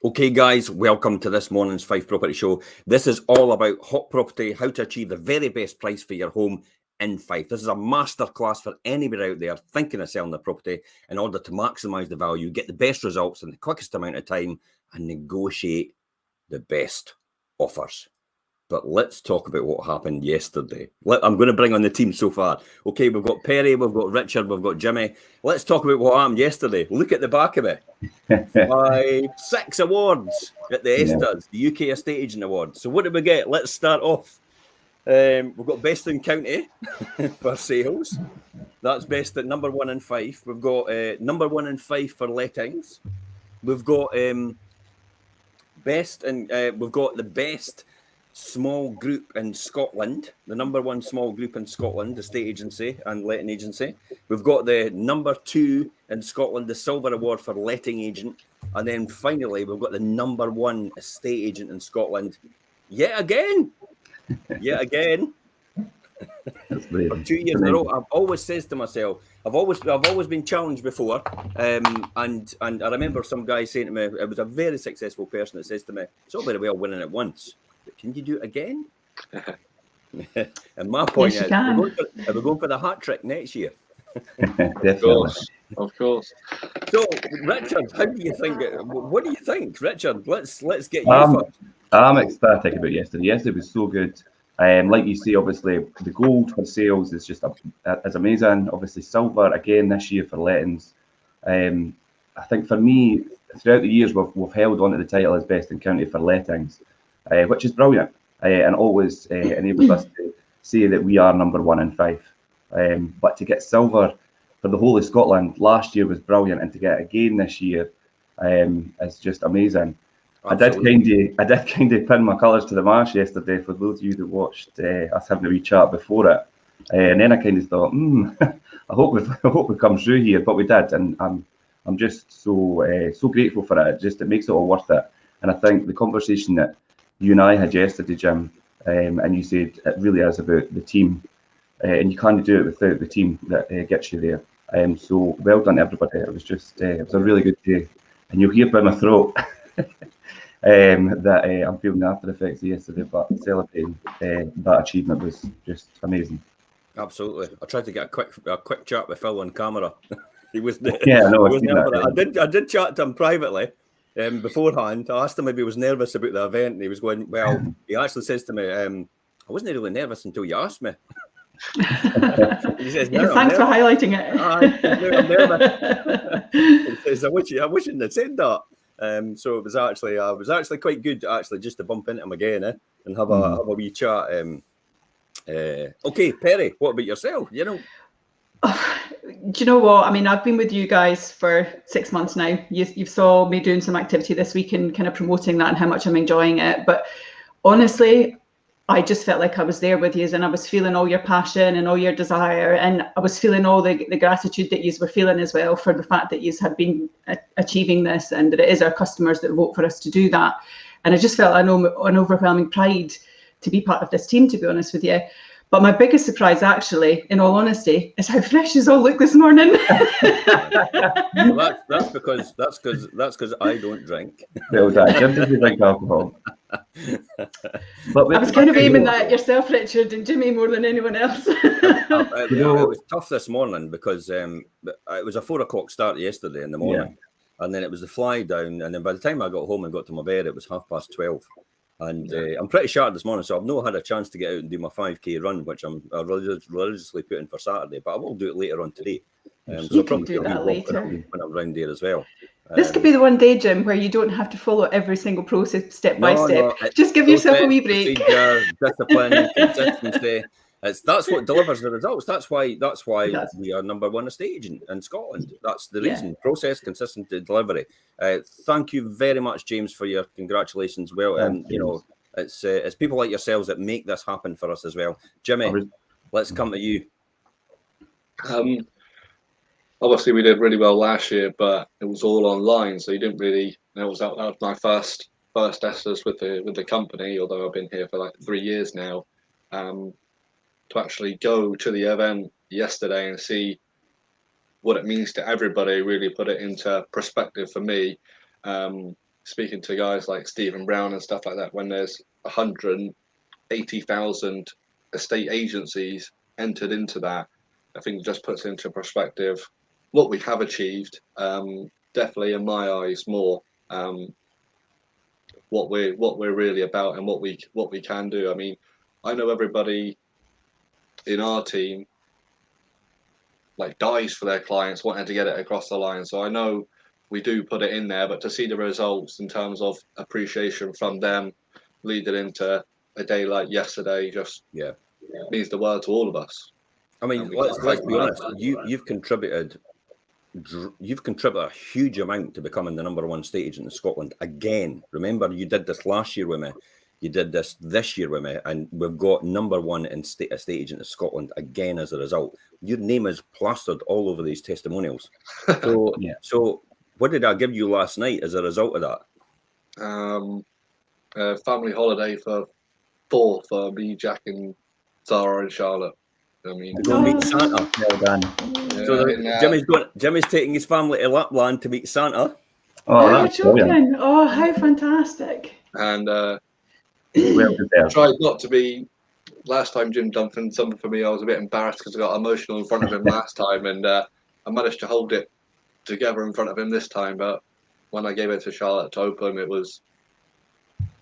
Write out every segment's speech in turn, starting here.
Okay, guys, welcome to this morning's Fife Property Show. This is all about hot property, how to achieve the very best price for your home in Fife. This is a masterclass for anybody out there thinking of selling their property in order to maximise the value, get the best results in the quickest amount of time, and negotiate the best offers. But let's talk about what happened yesterday. I'm going to bring on the team so far. Okay, we've got Perry, we've got Richard, we've got Jimmy. Let's talk about what happened yesterday. Look at the back of it. 6 awards at the ESTAs, the UK Estate Agent Awards. So what did we get? Let's start off. We've got best in county for sales. That's best at number 1 in Fife. We've got number 1 in Fife for lettings. We've got best, and we've got the best small group in Scotland, the number 1 small group in Scotland, estate agency and letting agency. We've got the number 2 in Scotland, the silver award for letting agent. And then finally, we've got the number 1 estate agent in Scotland. Yet again. For 2 years in a row. I've always says to myself, I've always been challenged before. And I remember some guy saying to me, it was a very successful person that says to me, it's all very well winning it once, but can you do it again? And my point is, we're going for the hat trick next year. Of course. So, Richard, how do you think? What do you think, Richard? Let's get you first. I'm ecstatic about yesterday. Yesterday was so good. Like you say, obviously the gold for sales is just is amazing. Obviously silver again this year for lettings. I think for me, throughout the years we've held on to the title as best in county for lettings, which is brilliant, and always enables us to say that we are number 1 in Fife. But to get silver for the whole of Scotland last year was brilliant, and to get it again this year is just amazing. Absolutely. I did kind of pin my colours to the mast yesterday for those of you that watched us having a wee chat before it, and then I kind of thought, I hope we come through here, but we did, and I'm just so grateful for it. It makes it all worth it. And I think the conversation that you and I had yesterday, Jim, and you said it really is about the team, and you can't do it without the team that gets you there. So well done, everybody. It was a really good day, and you'll hear by my throat that I'm feeling the after effects of yesterday, but celebrating that achievement was just amazing. Absolutely. I tried to get a quick chat with Phil on camera. He was I did chat to him privately beforehand. I asked him if he was nervous about the event, and he was going, well, he actually says to me, I wasn't really nervous until you asked me. He says, no, thanks for highlighting it. I'm nervous. He says, I wish you hadn't have said that. So it was actually quite good just to bump into him again and have a wee chat. Okay, Perry, what about yourself? Do you know what? I mean, I've been with you guys for 6 months now. You saw me doing some activity this week and kind of promoting that and how much I'm enjoying it. But honestly, I just felt like I was there with you, and I was feeling all your passion and all your desire, and I was feeling all the gratitude that you were feeling as well for the fact that you have been achieving this, and that it is our customers that vote for us to do that. And I just felt an overwhelming pride to be part of this team, to be honest with you. But my biggest surprise, actually, in all honesty, is how fresh you all look this morning. Well, that's because I don't drink. Jim doesn't drink alcohol. But I was kind of aiming that at yourself, Richard, and Jimmy more than anyone else. It was tough this morning because it was a 4 o'clock start yesterday in the morning, and then it was the fly down, and then by the time I got home and got to my bed, it was 12:30. And I'm pretty sharp this morning, so I've not had a chance to get out and do my 5K run, which I'm religiously putting for Saturday, but I will do it later on today. So you can do that later when I'm around there as well. This could be the one day, Jim, where you don't have to follow every single process step by step. Just give yourself a wee break. Discipline, consistency. That's what delivers the results. That's why we are number 1 estate agent in Scotland. That's the reason. Process, consistency, delivery. Thank you very much, James, for your congratulations. Well, it's people like yourselves that make this happen for us as well. Jimmy, let's come to you. Obviously, we did really well last year, but it was all online, so you didn't really. That was my first ESTAs with the company. Although I've been here for like 3 years now. To actually go to the event yesterday and see what it means to everybody, really put it into perspective for me. speaking to guys like Stephen Brown and stuff like that, when there's 180,000 estate agencies entered into that, I think it just puts into perspective what we have achieved. Definitely, in my eyes, more what we're really about and what we can do. I mean, I know everybody in our team like dies for their clients, wanting to get it across the line. So I know we do put it in there, but to see the results in terms of appreciation from them leading into a day like yesterday just means the world to all of us. I mean, let's be honest. You've contributed a huge amount to becoming the #1 estate agent in Scotland again. Remember, you did this last year with me. You did this year with me, and we've got #1 in estate agent in Scotland again as a result. Your name is plastered all over these testimonials. So, so what did I give you last night as a result of that? Family holiday for 4 for me, Jack, and Zara and Charlotte. I mean, to go meet Santa. Well done. So Jimmy's taking his family to Lapland to meet Santa. Oh, you're that's joking. brilliant. Oh, how fantastic. And Well deserved. tried not to be. Last time Jim done something for me, I was a bit embarrassed because I got emotional in front of him last time, and I managed to hold it together in front of him this time. But when I gave it to Charlotte to open, it was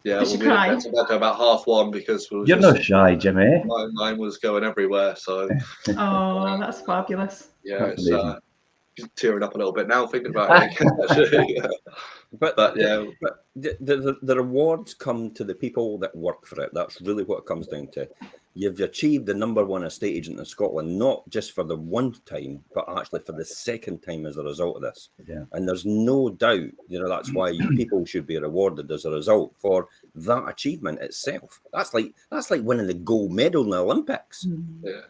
we went to bed about 1:30 because You're not shy, Jimmy. mine was going everywhere. So that's fabulous. yeah, That's it's tearing up a little bit now thinking about it. But the rewards come to the people that work for it. That's really what it comes down to. You've achieved the #1 estate agent in Scotland, not just for the one time, but actually for the second time as a result of this. Yeah. And there's no doubt, that's why people should be rewarded as a result for that achievement itself. That's like winning the gold medal in the Olympics. Yeah.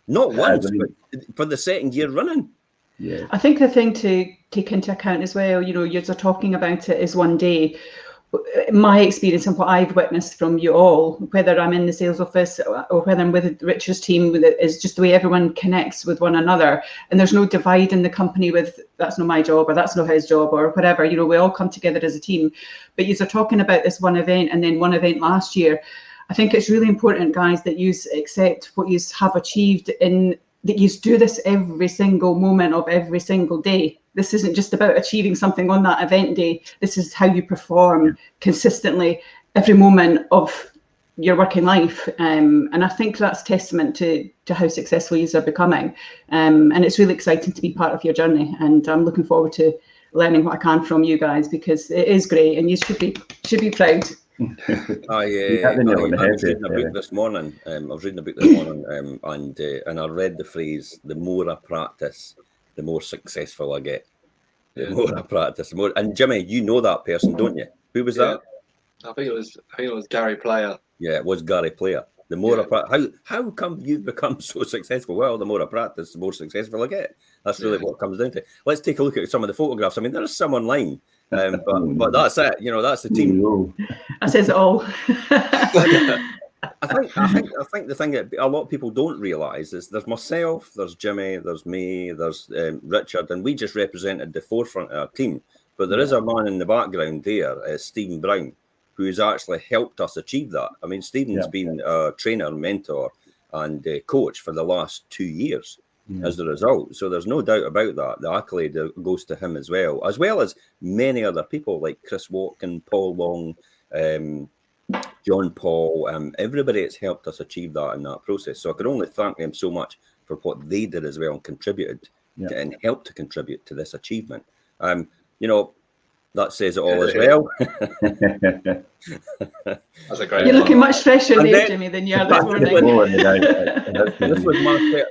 Not once, but for the second year running. Yeah. I think the thing to take into account as well, you're talking about it is one day. My experience and what I've witnessed from you all, whether I'm in the sales office or whether I'm with Richard's team, is just the way everyone connects with one another. And there's no divide in the company with that's not my job or that's not his job or whatever. We all come together as a team. But you're talking about this one event and then one event last year. I think it's really important, guys, that you accept what you have achieved that you do this every single moment of every single day. This isn't just about achieving something on that event day. This is how you perform consistently every moment of your working life. And I think that's testament to how successful you are becoming. And it's really exciting to be part of your journey. And I'm looking forward to learning what I can from you guys, because it is great and you should be proud. I was reading a book this morning. And I read the phrase, "The more I practice, the more successful I get." The more I practice, the more. And Jimmy, you know that person, don't you? Who was that? I think it was Gary Player. Yeah, it was Gary Player. The more I practice, how come you've become so successful? Well, the more I practice, the more successful I get. That's really what it comes down to. Let's take a look at some of the photographs. I mean, there's some online, but that's it. That's the team. That says it all. I think the thing that a lot of people don't realise is there's myself, there's Jimmy, there's me, there's Richard, and we just represented the forefront of our team. But there is a man in the background there, Stephen Brown, who's actually helped us achieve that. I mean, Stephen's been a trainer, mentor, and coach for the last 2 years as a result. So there's no doubt about that. The accolade goes to him as well as many other people like Chris Watkin, Paul Long, John Paul, everybody that's helped us achieve that in that process. So I can only thank them so much for what they did as well and contributed and helped to contribute to this achievement. That says it all as well. That's a great You're one. looking much fresher there, Jimmy, than you are this morning. This was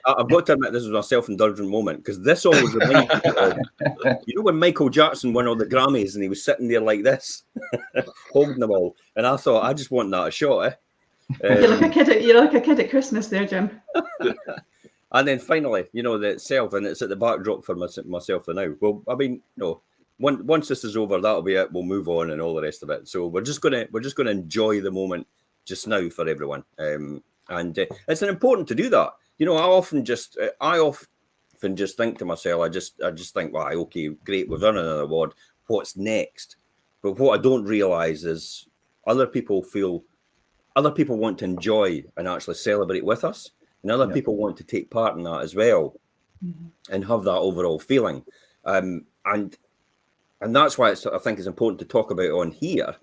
I've got to admit, this was my self-indulgent moment, because this always reminds me of, when Michael Jackson won all the Grammys and he was sitting there like this, holding them all, and I thought, I just want that shot. You're like a kid at Christmas there, Jim. And then finally, the itself, and it's at the backdrop for myself now. Well, I mean, once this is over, that'll be it. We'll move on and all the rest of it. So we're just gonna enjoy the moment just now for everyone. And it's important to do that. I often just think to myself, I just think, wow, okay, great, we've done another award. What's next? But what I don't realise is other people want to enjoy and actually celebrate with us, and other people want to take part in that as well, and have that overall feeling. And that's why I think it's important to talk about on here,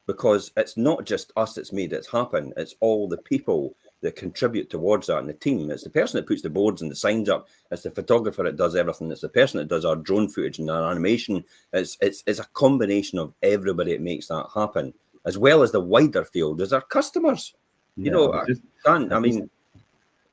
because it's not just us that's made it happen. It's all the people that contribute towards that in the team. It's the person that puts the boards and the signs up. It's the photographer that does everything. It's the person that does our drone footage and our animation. It's a combination of everybody that makes that happen, as well as the wider field as our customers. You know, Dan, I mean,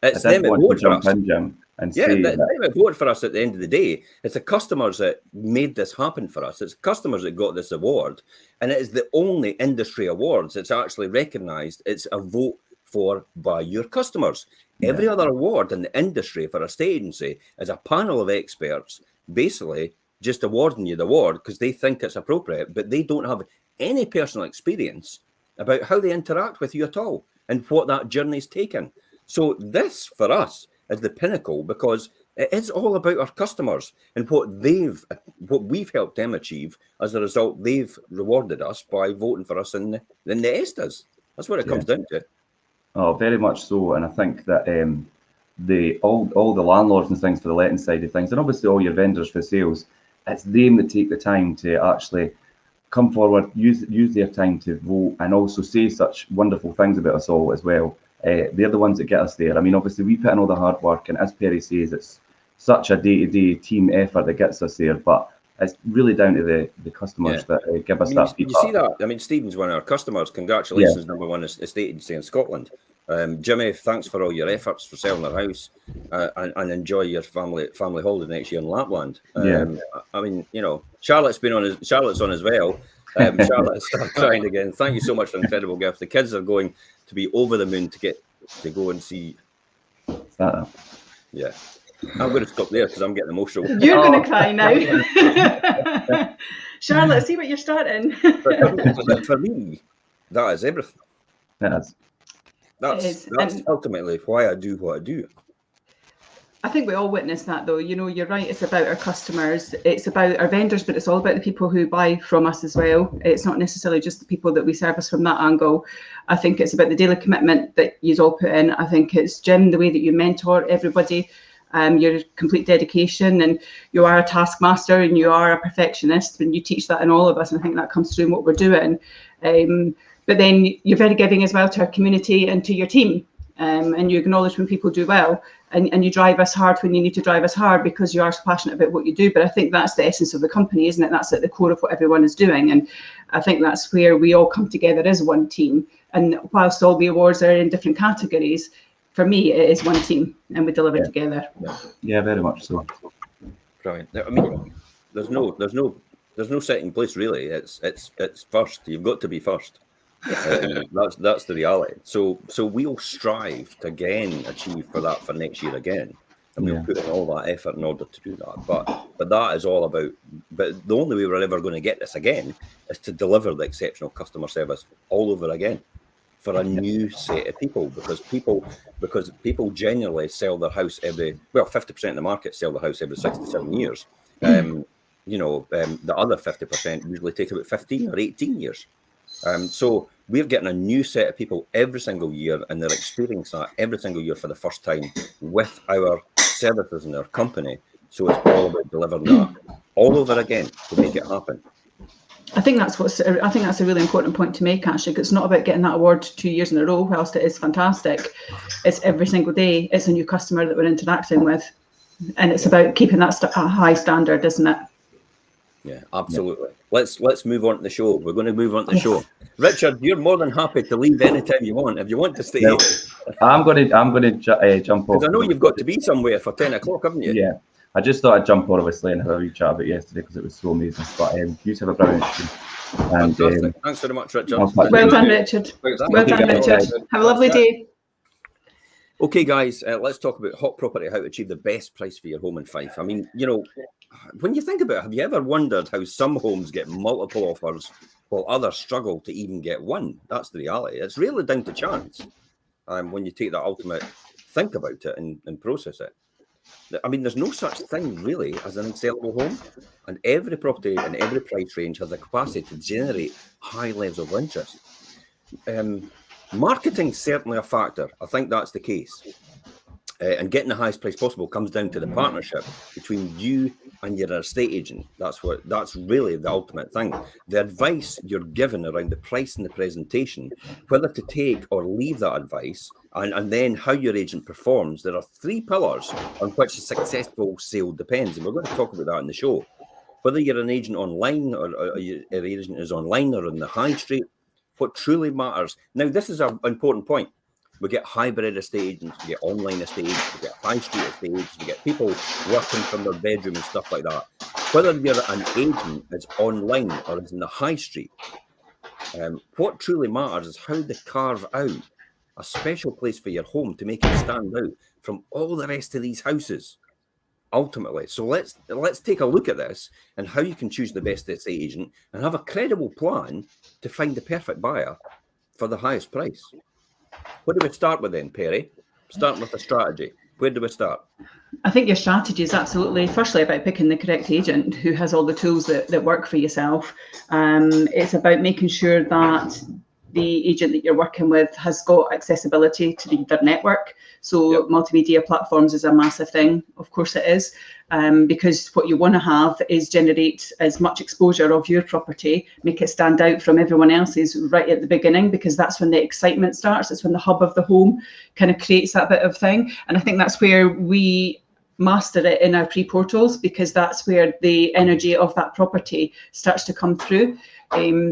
it's them that vote for us. And yeah, they vote for us at the end of the day. It's the customers that made this happen for us. It's customers that got this award. And it is the only industry awards that's actually recognised. It's a vote for by your customers. Every other award in the industry for a state agency is a panel of experts basically just awarding you the award because they think it's appropriate, but they don't have any personal experience about how they interact with you at all and what that journey's taken. So this, for us, is the pinnacle, because it is all about our customers and what we've helped them achieve. As a result, they've rewarded us by voting for us in the ESTAs. That's what it comes down to. Oh, very much so. And I think that all the landlords and things for the letting side of things, and obviously all your vendors for sales, it's them that take the time to actually come forward, use their time to vote, and also say such wonderful things about us all as well. They're the ones that get us there. I mean, obviously we put in all the hard work, and as Perry says, it's such a day-to-day team effort that gets us there. But it's really down to the customers that give us that feedback. You see that? I mean, Stephen's one of our customers. Congratulations, number one estate agency in Scotland. Jimmy, thanks for all your efforts for selling our house, and enjoy your family holiday next year in Lapland. I mean, you know, Charlotte's on as well. Charlotte, start crying again. Thank you so much for an incredible gift. The kids are going to be over the moon to go and see. Yeah. I'm going to stop there because I'm getting emotional. You're going to cry now. Charlotte, see what you're starting. But for me, that is everything. That's ultimately why I do what I do. I think we all witness that, though. You know, you're right. It's about our customers. It's about our vendors, but it's all about the people who buy from us as well. It's not necessarily just the people that we service from that angle. I think it's about the daily commitment that you all put in. I think it's, Jim, the way that you mentor everybody, your complete dedication, and you are a taskmaster and you are a perfectionist, and you teach that in all of us. And I think that comes through in what we're doing. But then you're very giving as well to our community and to your team. And you acknowledge when people do well, and you drive us hard when you need to drive us hard because you are so passionate about what you do. But I think that's the essence of the company, isn't it? That's at the core of what everyone is doing. And I think that's where we all come together as one team. And whilst all the awards are in different categories, for me, it is one team and we deliver together. Yeah, very much so. Brilliant. I mean, there's no second place really. It's first. You've got to be first. That's the reality. So we'll strive to again achieve for that for next year again, and we'll put in all that effort in order to do that. But that is all about. But the only way we're ever going to get this again is to deliver the exceptional customer service all over again for a new set of people, because people generally sell their house 50% of the market sell their house every 6 to 7 years. The other 50% usually take about 15 or 18 years. So we're getting a new set of people every single year, and they're experiencing that every single year for the first time with our services and our company. So it's all about delivering that all over again to make it happen. I think that's a really important point to make, actually, because it's not about getting that award 2 years in a row, whilst it is fantastic. It's every single day. It's a new customer that we're interacting with, and it's about keeping that a high standard, isn't it? Yeah, absolutely. Yeah. Let's move on to the show. We're going to move on to the show. Richard, you're more than happy to leave anytime you want. If you want to stay, I'm going to jump off. Because I know you've got to be somewhere for 10 o'clock, haven't you? Yeah, I just thought I'd jump on, obviously, and have a wee chat about yesterday because it was so amazing. But you have a brilliant show. And thanks very much, Richard. Well done, Richard. Well done, Richard. Have a lovely day. Okay, guys, let's talk about hot property, how to achieve the best price for your home in Fife. I mean, you know, when you think about it, have you ever wondered how some homes get multiple offers while others struggle to even get one? That's the reality. It's really down to chance when you take that ultimate think about it and process it. I mean, there's no such thing really as an unsellable home, and every property in every price range has the capacity to generate high levels of interest. Marketing's certainly a factor. I think that's the case. And getting the highest price possible comes down to the partnership between you and your estate agent. That's really the ultimate thing. The advice you're given around the price and the presentation, whether to take or leave that advice, and then how your agent performs. There are three pillars on which a successful sale depends, and we're going to talk about that in the show. Whether you're an agent online or your agent is online or on the high street, what truly matters. Now, this is an important point. We get hybrid estate agents, we get online estate agents, we get high street estate agents, we get people working from their bedroom and stuff like that. Whether you're an agent that's online or is in the high street, what truly matters is how they carve out a special place for your home to make it stand out from all the rest of these houses, ultimately. So let's take a look at this and how you can choose the best estate agent and have a credible plan to find the perfect buyer for the highest price. Where do we start with then, Perry? Starting with the strategy. Where do we start? I think your strategy is absolutely, firstly, about picking the correct agent who has all the tools that work for yourself. It's about making sure that the agent that you're working with has got accessibility to their network. So multimedia platforms is a massive thing. Of course it is, because what you want to have is generate as much exposure of your property, make it stand out from everyone else's right at the beginning, because that's when the excitement starts. It's when the hub of the home kind of creates that bit of thing. And I think that's where we master it in our pre-portals, because that's where the energy of that property starts to come through.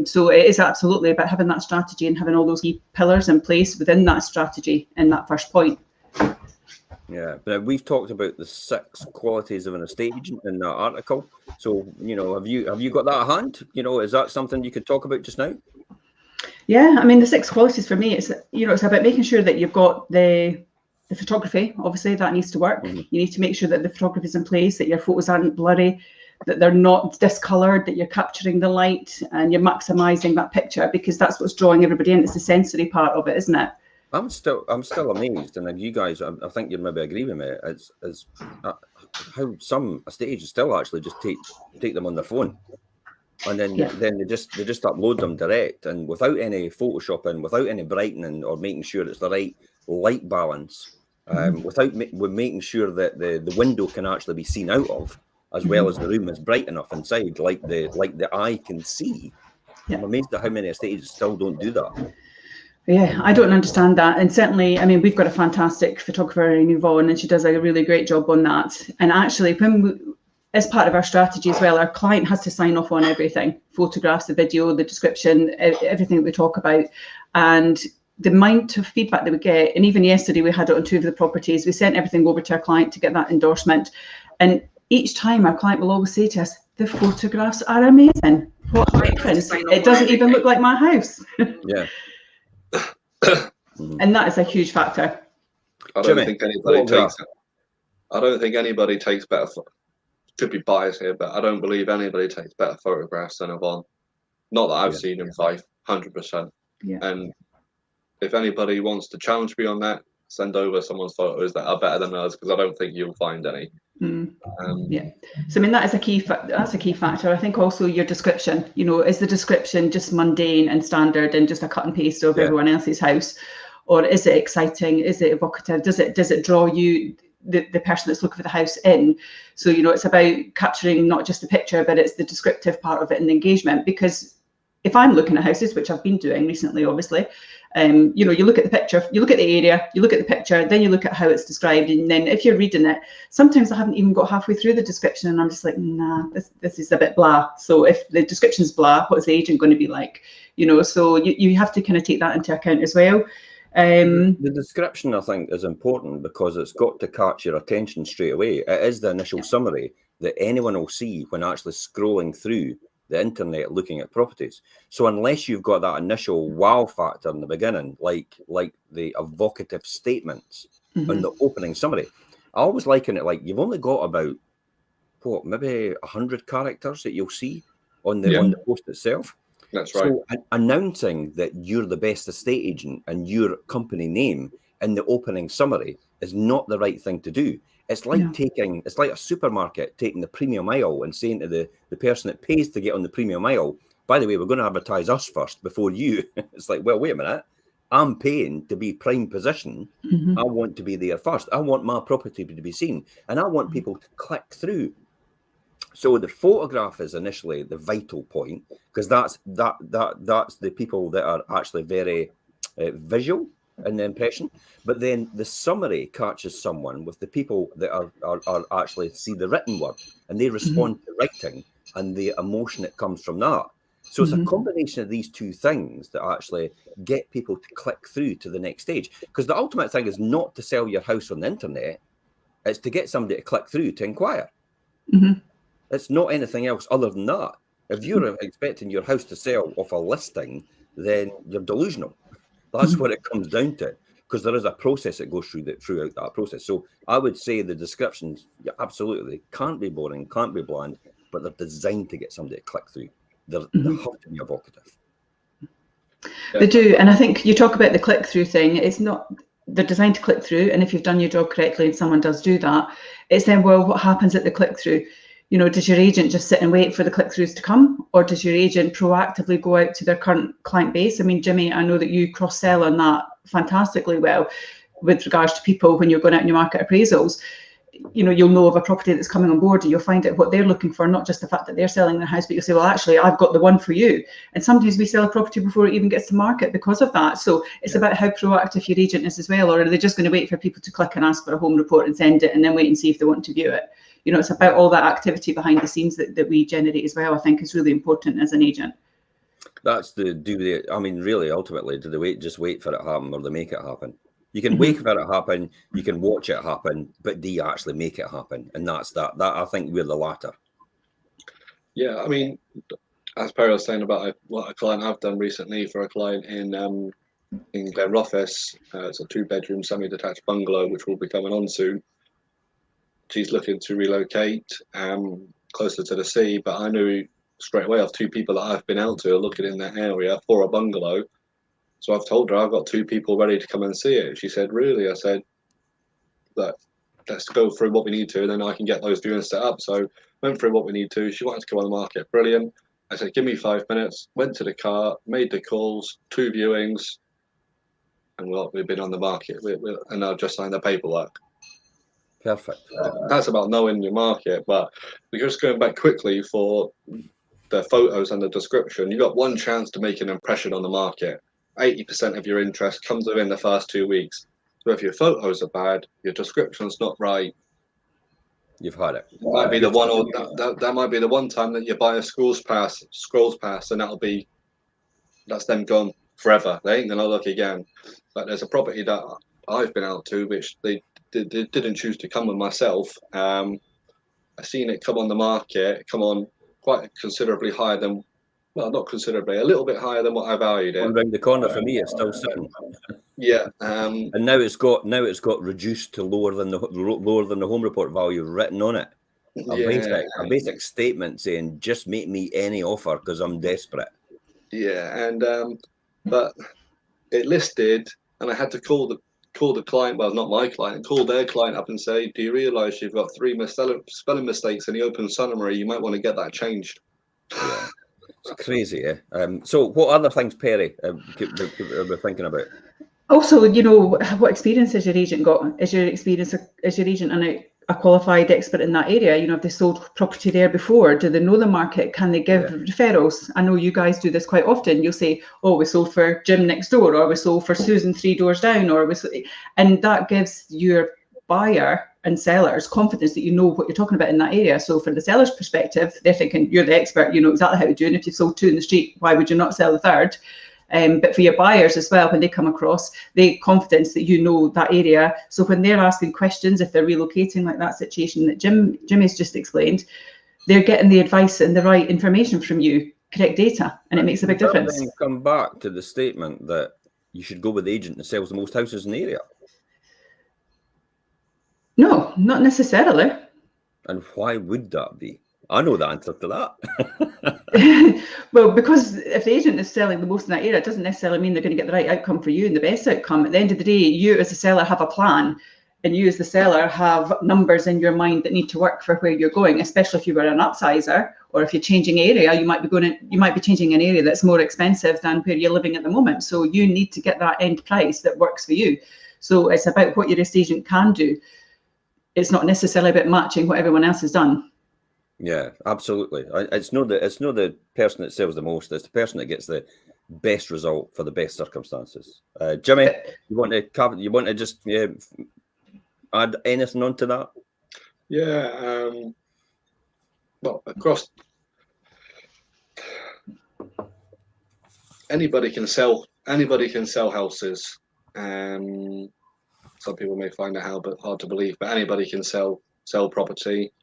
So it is absolutely about having that strategy and having all those key pillars in place within that strategy in that first point. Yeah, but we've talked about the 6 qualities of an estate agent in that article. So, have you got that at hand? Is that something you could talk about just now? Yeah, I mean, the 6 qualities for me, it's about making sure that you've got the photography. Obviously, that needs to work. You need to make sure that the photography is in place, that your photos aren't blurry, that they're not discolored, that you're capturing the light and you're maximizing that picture, because that's what's drawing everybody in. It's the sensory part of it, isn't it? I'm still amazed, and you guys, I think you'll maybe agree with me. It's how some estate agents still actually just take them on their phone, and then they just upload them direct, and without any photoshopping, without any brightening or making sure it's the right light balance, without making sure that the window can actually be seen out of, as well as the room is bright enough inside, like the eye can see. I'm amazed at how many estate agents still don't do that. Yeah, I don't understand that. And certainly, I mean, we've got a fantastic photographer in Yvonne, and she does a really great job on that. And actually, as part of our strategy as well, our client has to sign off on everything: photographs, the video, the description, everything that we talk about. And the amount of feedback that we get, and even yesterday we had it on 2 of the properties, we sent everything over to our client to get that endorsement. And each time our client will always say to us, the photographs are amazing. What a difference. It doesn't even look like my house. Yeah. And that is a huge factor. I don't think anybody takes better. Could be biased here, but I don't believe anybody takes better photographs than Yvonne. Not that I've seen in Fife, 100%. Yeah. And if anybody wants to challenge me on that, send over someone's photos that are better than ours, because I don't think you'll find any. Yeah. So I mean, that is a key. That's a key factor. I think also your description. Is the description just mundane and standard and just a cut and paste of everyone else's house, or is it exciting? Is it evocative? Does it draw you, the person that's looking for the house, in? So it's about capturing not just the picture, but it's the descriptive part of it and the engagement. Because if I'm looking at houses, which I've been doing recently, obviously, you look at the picture, you look at the area, you look at the picture, then you look at how it's described, and then if you're reading it, sometimes I haven't even got halfway through the description, and I'm just like, nah, this is a bit blah. So if the description's blah, what is the agent going to be like? So you have to kind of take that into account as well. The description, I think, is important because it's got to catch your attention straight away. It is the initial summary that anyone will see when actually scrolling through the internet looking at properties. So unless you've got that initial wow factor in the beginning, like the evocative statements and the opening summary, I always liken it like you've only got about maybe 100 characters that you'll see on the post itself. That's right. So announcing that you're the best estate agent and your company name in the opening summary is not the right thing to do. It's like it's like a supermarket taking the premium aisle and saying to the person that pays to get on the premium aisle, by the way, we're going to advertise us first before you. It's like, well, wait a minute. I'm paying to be prime position. I want to be there first. I want my property to be seen, and I want people to click through. So the photograph is initially the vital point, because that's the people that are actually very visual in the impression. But then the summary catches someone with the people that are actually see the written word, and they respond to writing and the emotion that comes from that. So it's a combination of these two things that actually get people to click through to the next stage. Because the ultimate thing is not to sell your house on the internet. It's to get somebody to click through to inquire. It's not anything else other than that. If you're expecting your house to sell off a listing, then you're delusional. That's what it comes down to, because there is a process that goes throughout that process. So I would say the descriptions absolutely can't be boring, can't be bland, but they're designed to get somebody to click through. They have to be evocative. They do, and I think you talk about the click-through thing. It's not, they're designed to click through, and if you've done your job correctly and someone does do that, it's then, well, what happens at the click-through? You know, does your agent just sit and wait for the click-throughs to come, or does your agent proactively go out to their current client base? I mean, Jimmy, I know that you cross-sell on that fantastically well with regards to people when you're going out in your market appraisals. You know, you'll know of a property that's coming on board, and you'll find out what they're looking for, not just the fact that they're selling their house, but you'll say, well, actually, I've got the one for you. And sometimes we sell a property before it even gets to market because of that. So it's about how proactive your agent is as well, or are they just going to wait for people to click and ask for a home report and send it and then wait and see if they want to view it? You know, it's about all that activity behind the scenes that we generate as well, I think is really important as an agent. That's I mean, really, ultimately, do they just wait for it to happen, or they make it happen? You can wait for it to happen, you can watch it happen, but do you actually make it happen? And that's that. I think we're the latter. Yeah, I mean, as Perry was saying about what a client I've done recently for a client in Glenrothes, it's a 2-bedroom semi-detached bungalow, which will be coming on soon. She's looking to relocate closer to the sea, but I knew straight away of 2 people that I've been out to are looking in that area for a bungalow. So I've told her I've got 2 people ready to come and see it. She said, really? I said, let's go through what we need to, and then I can get those viewings set up. So went through what we need to. She wanted to go on the market. Brilliant. I said, give me 5 minutes. Went to the car, made the calls, 2 viewings, and we've been on the market. And I've just signed the paperwork. Perfect. That's about knowing your market. But just going back quickly for the photos and the description, you got one chance to make an impression on the market. 80% of your interest comes within the first 2 weeks. So if your photos are bad, your description's not right, you've had it. It might be the one, or that might be the one time that your buyer scrolls past, and that's them gone forever. They ain't gonna look again. But there's a property that I've been out to, which they didn't choose to come with myself. I seen it come on the market, come on quite considerably higher than. Well, not considerably, a little bit higher than what I valued it. Around the corner for me, it's still sitting. Yeah. And now it's got reduced to lower than the home report value written on it. A basic statement saying, just make me any offer because I'm desperate. Yeah, and but it listed, and I had to call the client, well, not my client, call their client up and say, do you realise you've got 3 spelling mistakes in the open summary? You might want to get that changed. Yeah. It's crazy, eh? So what other things, Perry, we're thinking about? Also, you know, what experience has your agent got? Is your agent a qualified expert in that area? You know, have they sold property there before? Do they know the market? Can they give referrals? I know you guys do this quite often. You'll say, oh, we sold for Jim next door, or we sold for Susan 3 doors down, and that gives your buyer and sellers confidence that you know what you're talking about in that area. So from the seller's perspective, they're thinking you're the expert, you know exactly how to do it. And if you've sold 2 in the street, why would you not sell the 3rd? But for your buyers as well, when they come across, they confidence that you know that area. So when they're asking questions, if they're relocating, like that situation that Jimmy's just explained, they're getting the advice and the right information from you, correct data, and it makes a big difference. Then come back to the statement that you should go with the agent that sells the most houses in the area. No, not necessarily. And why would that be? I know the answer to that. Well, because if the agent is selling the most in that area, it doesn't necessarily mean they're going to get the right outcome for you and the best outcome. At the end of the day, you as a seller have a plan, and you as the seller have numbers in your mind that need to work for where you're going, especially if you were an upsizer, or if you're changing area, you might be changing an area that's more expensive than where you're living at the moment. So you need to get that end price that works for you. So it's about what your estate agent can do. It's not necessarily about matching what everyone else has done. Yeah, absolutely. It's not the person that sells the most. It's the person that gets the best result for the best circumstances. Jimmy, you want to just add anything onto that? Yeah. Well, across anybody can sell houses. Some people may find it hard to believe, but anybody can sell property.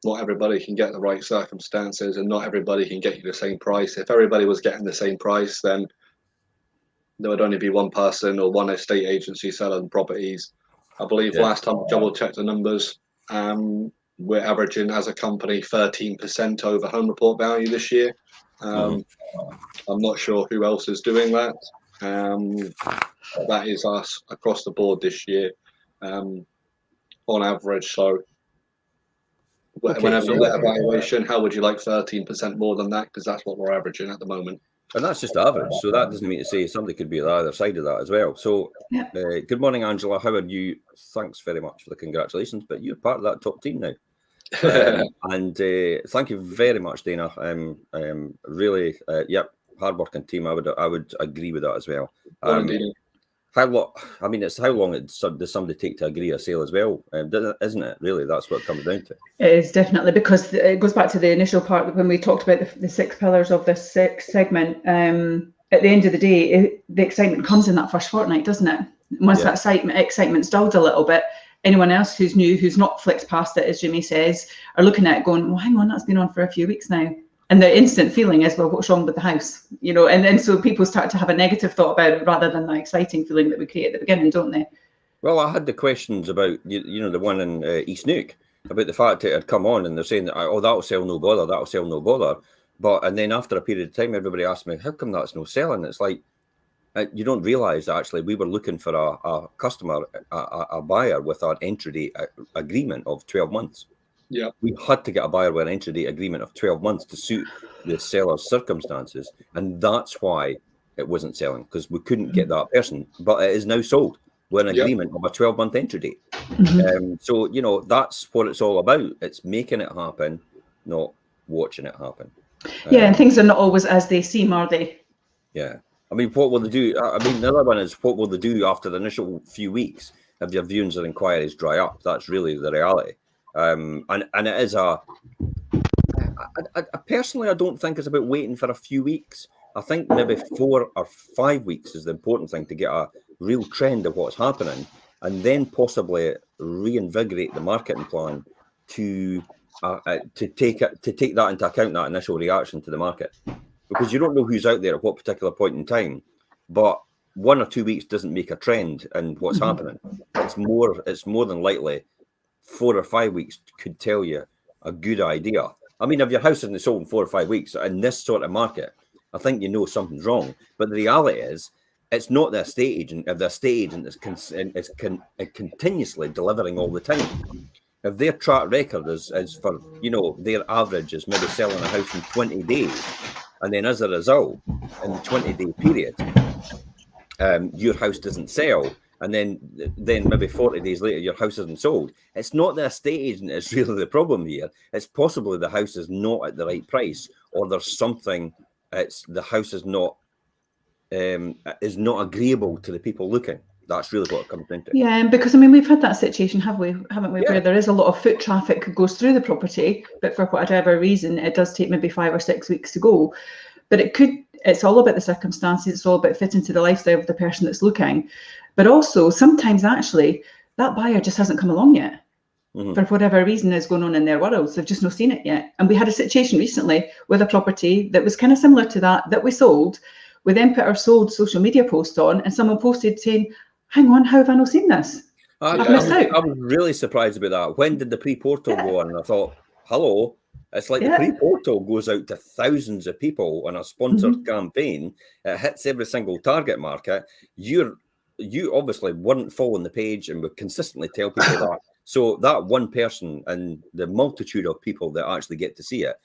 Not everybody can get the right circumstances, and not everybody can get you the same price. If everybody was getting the same price, then there would only be one person or one estate agency selling properties. I believe last time I double checked the numbers, we're averaging as a company 13% over home report value this year. I'm not sure who else is doing that. That is us across the board this year, on average. So whenever you get a valuation, how would you like 13% more than that? Because that's what we're averaging at the moment. And that's just average. So that doesn't mean to say somebody could be at the other side of that as well. So good morning, Angela. How are you? Thanks very much for the congratulations. But you're part of that top team now. And thank you very much, Dana. Really, hard-working team. I would agree with that as well. How long does somebody take to agree a sale as well? Isn't it? Really, that's what it comes down to. It is definitely, because it goes back to the initial part when we talked about the 6 pillars of this segment. At the end of the day, the excitement comes in that first fortnight, doesn't it? Once that excitement's dulled a little bit, anyone else who's new, who's not flicked past it, as Jimmy says, are looking at it going, well, hang on, that's been on for a few weeks now. And the instant feeling is, well, what's wrong with the house? And then so people start to have a negative thought about it rather than the exciting feeling that we create at the beginning, don't they? Well, I had the questions about, the one in East Neuk, about the fact it had come on and they're saying, that'll sell, no bother, that'll sell, no bother. And then after a period of time, everybody asked me, how come that's no selling? It's like, you don't realise that actually we were looking for a customer, a buyer with an entry date agreement of 12 months. Yeah, we had to get a buyer with an entry date agreement of 12 months to suit the seller's circumstances, and that's why it wasn't selling, because we couldn't get that person. But it is now sold with an agreement of a 12-month entry date. So that's what it's all about. It's making it happen, not watching it happen. And things are not always as they seem, are they? Yeah. I mean, what will they do? I mean, the other one is, what will they do after the initial few weeks if their viewings and inquiries dry up? That's really the reality. And it is I personally, I don't think it's about waiting for a few weeks. I think maybe 4 or 5 weeks is the important thing to get a real trend of what's happening, and then possibly reinvigorate the marketing plan to take that into account, that initial reaction to the market, because you don't know who's out there at what particular point in time. But 1 or 2 weeks doesn't make a trend in what's happening. It's more than likely 4 or 5 weeks could tell you a good idea. I mean, if your house isn't sold in 4 or 5 weeks in this sort of market, I think you know something's wrong. But the reality is, it's not the estate agent. If the estate agent is continuously delivering all the time, if their track record is for, their average is maybe selling a house in 20 days, and then as a result, in the 20-day period, your house doesn't sell, and then maybe 40 days later, your house isn't sold. It's not the estate agent that's really the problem here. It's possibly the house is not at the right price, or there's something. The house is not agreeable to the people looking. That's really what it comes down to. Yeah, because I mean, we've had that situation, haven't we? Where there is a lot of foot traffic that goes through the property, but for whatever reason, it does take maybe 5 or 6 weeks to go. But it's all about the circumstances. It's all about fitting to the lifestyle of the person that's looking. But also, sometimes actually, that buyer just hasn't come along yet. For whatever reason is going on in their world. They've just not seen it yet. And we had a situation recently with a property that was kind of similar to that we sold. We then put our sold social media post on, and someone posted saying, hang on, how have I not seen this? I've missed out. I was really surprised about that. When did the pre-portal go on? And I thought, hello. It's like the pre-portal goes out to thousands of people on a sponsored campaign. It hits every single target market. You're you obviously weren't following the page and would consistently tell people that. So that one person and the multitude of people that actually get to see it,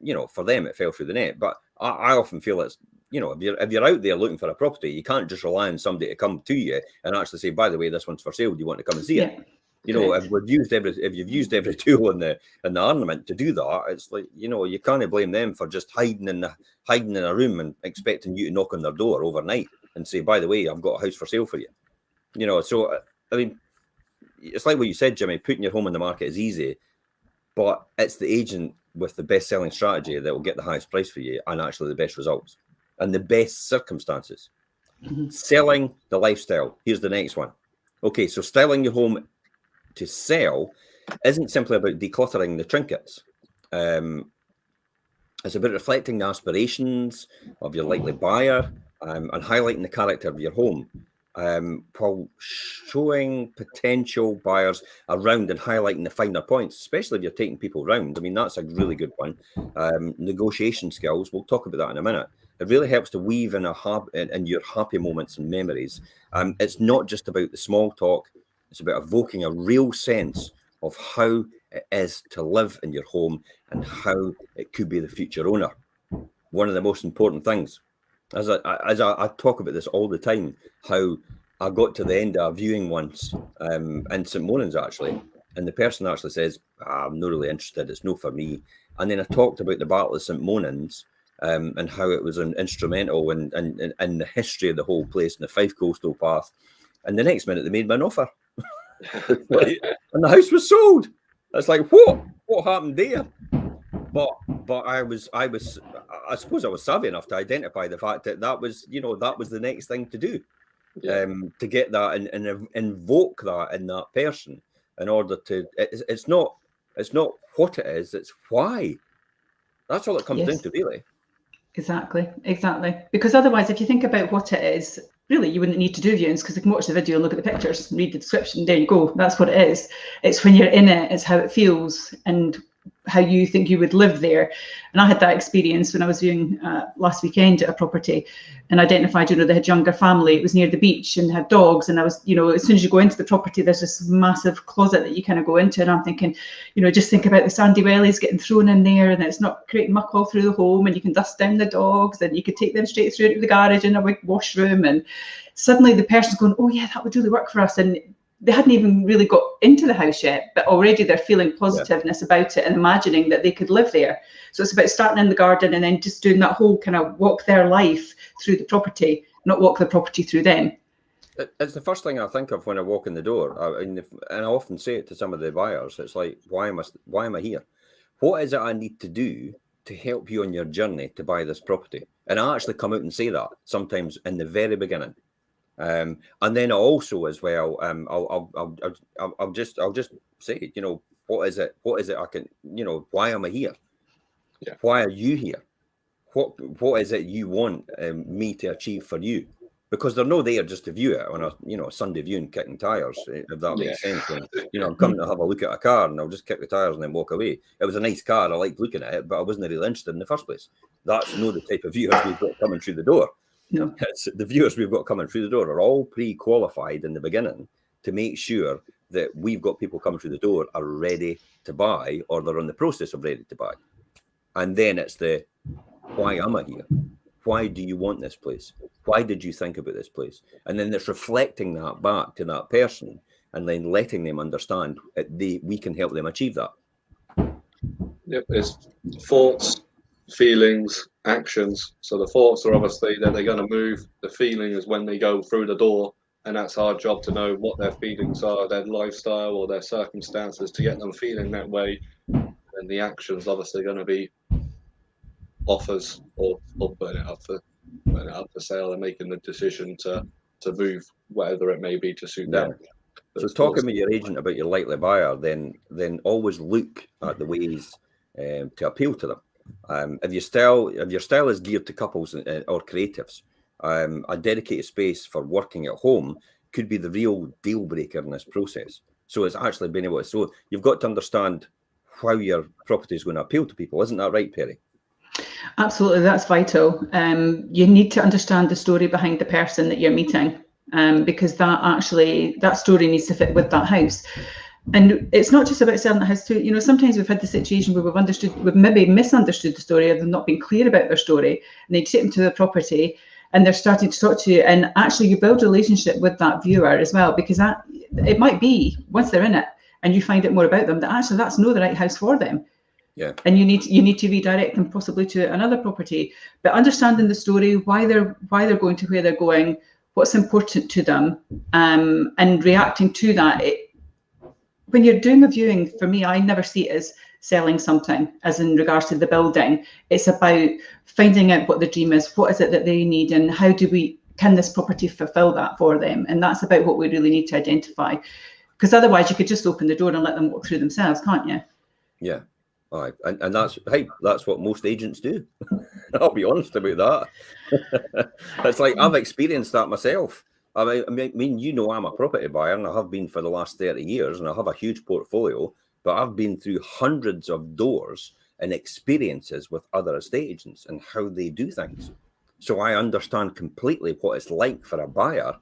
you know, for them it fell through the net. But I often feel it's, you know, if you're out there looking for a property, you can't just rely on somebody to come to you and actually say, by the way, this one's for sale. Do you want to come and see it? You know, if you've used every tool in the ornament to do that, it's like, you know, you can't blame them for just hiding in a room and expecting you to knock on their door overnight and say, by the way, I've got a house for sale for you. You know, so I mean, it's like what you said, Jimmy. Putting your home on the market is easy, but it's the agent with the best selling strategy that will get the highest price for you and actually the best results and the best circumstances. Selling the lifestyle. Here's the next one. Okay, so styling your home to sell isn't simply about decluttering the trinkets. It's about reflecting the aspirations of your likely buyer and highlighting the character of your home, while showing potential buyers around and highlighting the finer points, especially if you're taking people around. I mean, that's a really good one. Negotiation skills, we'll talk about that in a minute. It really helps to weave in your happy moments and memories. It's not just about the small talk. It's about evoking a real sense of how it is to live in your home and how it could be the future owner. One of the most important things, as I talk about this all the time, how I got to the end of a viewing once in St. Monans actually, and the person actually says, I'm not really interested, it's no for me. And then I talked about the Battle of St. Monans and how it was an instrumental in the history of the whole place and the Fife coastal path. And the next minute they made me an offer. Like, and the house was sold. It's like, what happened there? But I suppose I was savvy enough to identify the fact that was the next thing to do, to get that and invoke that in that person in order to. It's not what it is; it's why. That's all it comes down to, really. Exactly. Because otherwise, if you think about what it is, really, you wouldn't need to do viewings because you can watch the video and look at the pictures and read the description. There you go. That's what it is. It's when you're in it, it's how it feels and how you think you would live there. And I had that experience when I was viewing last weekend at a property and identified, they had younger family. It was near the beach and had dogs. And I was, as soon as you go into the property, there's this massive closet that you kind of go into. And I'm thinking, just think about the sandy wellies getting thrown in there and it's not creating muck all through the home, and you can dust down the dogs and you could take them straight through to the garage in a big washroom. And suddenly the person's going, oh yeah, that would really work for us. And they hadn't even really got into the house yet, but already they're feeling positiveness about it and imagining that they could live there. So it's about starting in the garden and then just doing that whole kind of walk their life through the property, not walk the property through them. It's the first thing I think of when I walk in the door. And I often say it to some of the buyers. It's like, why am I here? What is it I need to do to help you on your journey to buy this property? And I actually come out and say that sometimes in the very beginning. And then also as well, I'll just say, what is it I can, why am I here? Yeah. Why are you here? What is it you want me to achieve for you? Because they're not there just to view it on a Sunday viewing, kicking tires, if that makes sense. And, I'm coming to have a look at a car and I'll just kick the tires and then walk away. It was a nice car, I liked looking at it, but I wasn't really interested in the first place. That's not the type of viewers we've got coming through the door. No. The viewers we've got coming through the door are all pre-qualified in the beginning to make sure that we've got people coming through the door are ready to buy or they're in the process of ready to buy. And then it's the, why am I here? Why do you want this place? Why did you think about this place? And then it's reflecting that back to that person and then letting them understand that we can help them achieve that. Yep, it's thoughts, feelings, actions. So the thoughts are obviously that they're going to move. The feeling is when they go through the door, and that's our job to know what their feelings are, their lifestyle or their circumstances to get them feeling that way. And the actions obviously going to be offers or putting it up for sale and making the decision to move, whatever it may be, to suit them. So talking with your agent about your likely buyer, then always look at the ways to appeal to them. If your style is geared to couples or creatives, a dedicated space for working at home could be the real deal breaker in this process. So it's actually being able to, so you've got to understand how your property is going to appeal to people. Isn't that right, Perry? Absolutely, that's vital. You need to understand the story behind the person that you're meeting. because that story needs to fit with that house. And it's not just about selling the house too. You know, sometimes we've had the situation where we've maybe misunderstood the story, or they've not been clear about their story, and they take them to the property and they're starting to talk to you, and actually you build a relationship with that viewer as well, because it might be once they're in it and you find out more about them, that actually that's not the right house for them. Yeah. And you need to redirect them possibly to another property. But understanding the story, why they're going to where they're going, what's important to them, and reacting to that. When you're doing a viewing, for me, I never see it as selling something, as in regards to the building. It's about finding out what the dream is, what is it that they need, and how can this property fulfill that for them? And that's about what we really need to identify. Because otherwise you could just open the door and let them walk through themselves, can't you? Yeah. All right. And that's what most agents do. I'll be honest about that. It's like, I've experienced that myself. I mean, you know, I'm a property buyer, and I have been for the last 30 years, and I have a huge portfolio, but I've been through hundreds of doors and experiences with other estate agents and how they do things. So I understand completely what it's like for a buyer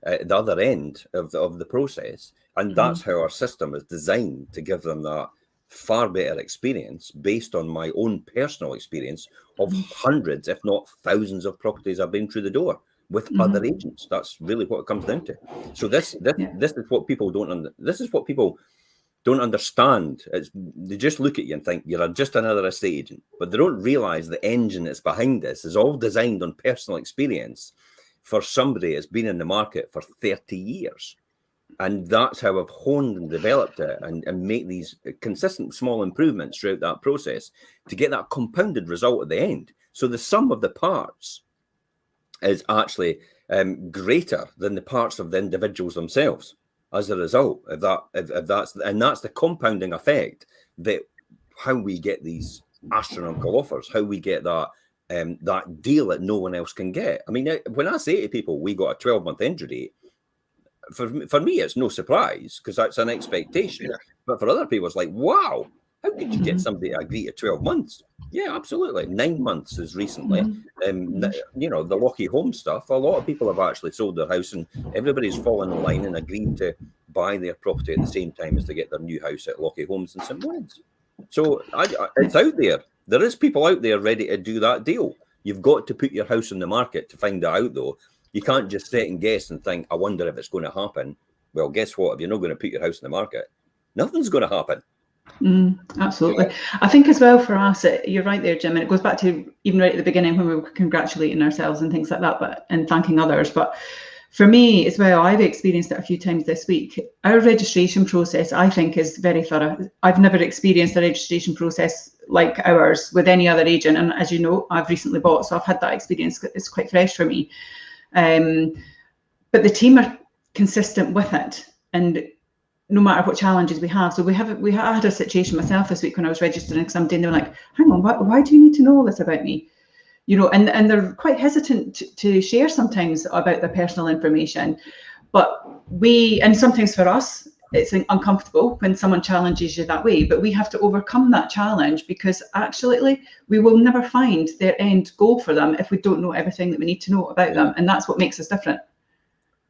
at the other end of the process. And that's how our system is designed, to give them that far better experience based on my own personal experience of hundreds, if not thousands, of properties I've been through the door with other agents. That's really what it comes down to. So this is what people don't understand. They just look at you and think you're just another estate agent, but they don't realize the engine that's behind this is all designed on personal experience for somebody that's been in the market for 30 years. And that's how I've honed and developed it, and make these consistent small improvements throughout that process to get that compounded result at the end. So the sum of the parts is actually greater than the parts of the individuals themselves as a result of that. That's the compounding effect, that how we get these astronomical offers, how we get that that deal that no one else can get. I mean, when I say to people, we got a 12-month entry date, for me, it's no surprise, because that's an expectation. Yeah. But for other people, it's like, wow, how could you get somebody to agree to 12 months? Yeah, absolutely. 9 months is recently. You know, the Lockheed Home stuff, a lot of people have actually sold their house, and everybody's fallen in line and agreed to buy their property at the same time as they get their new house at Lockheed Homes in St. Lawrence. So it's out there. There is people out there ready to do that deal. You've got to put your house on the market to find that out, though. You can't just sit and guess and think, I wonder if it's going to happen. Well, guess what? If you're not going to put your house in the market, nothing's going to happen. Absolutely. I think as well for us, you're right there, Jim, and it goes back to even right at the beginning when we were congratulating ourselves and things like that, and thanking others. But for me as well, I've experienced it a few times this week. Our registration process, I think, is very thorough. I've never experienced a registration process like ours with any other agent. And as you know, I've recently bought, so I've had that experience. It's quite fresh for me. But the team are consistent with it, and no matter what challenges we have. So I had a situation myself this week when I was registering somebody, and they were like, hang on, why do you need to know all this about me? You know, and they're quite hesitant to share sometimes about their personal information. And sometimes for us, it's uncomfortable when someone challenges you that way, but we have to overcome that challenge, because actually we will never find their end goal for them if we don't know everything that we need to know about them. And that's what makes us different.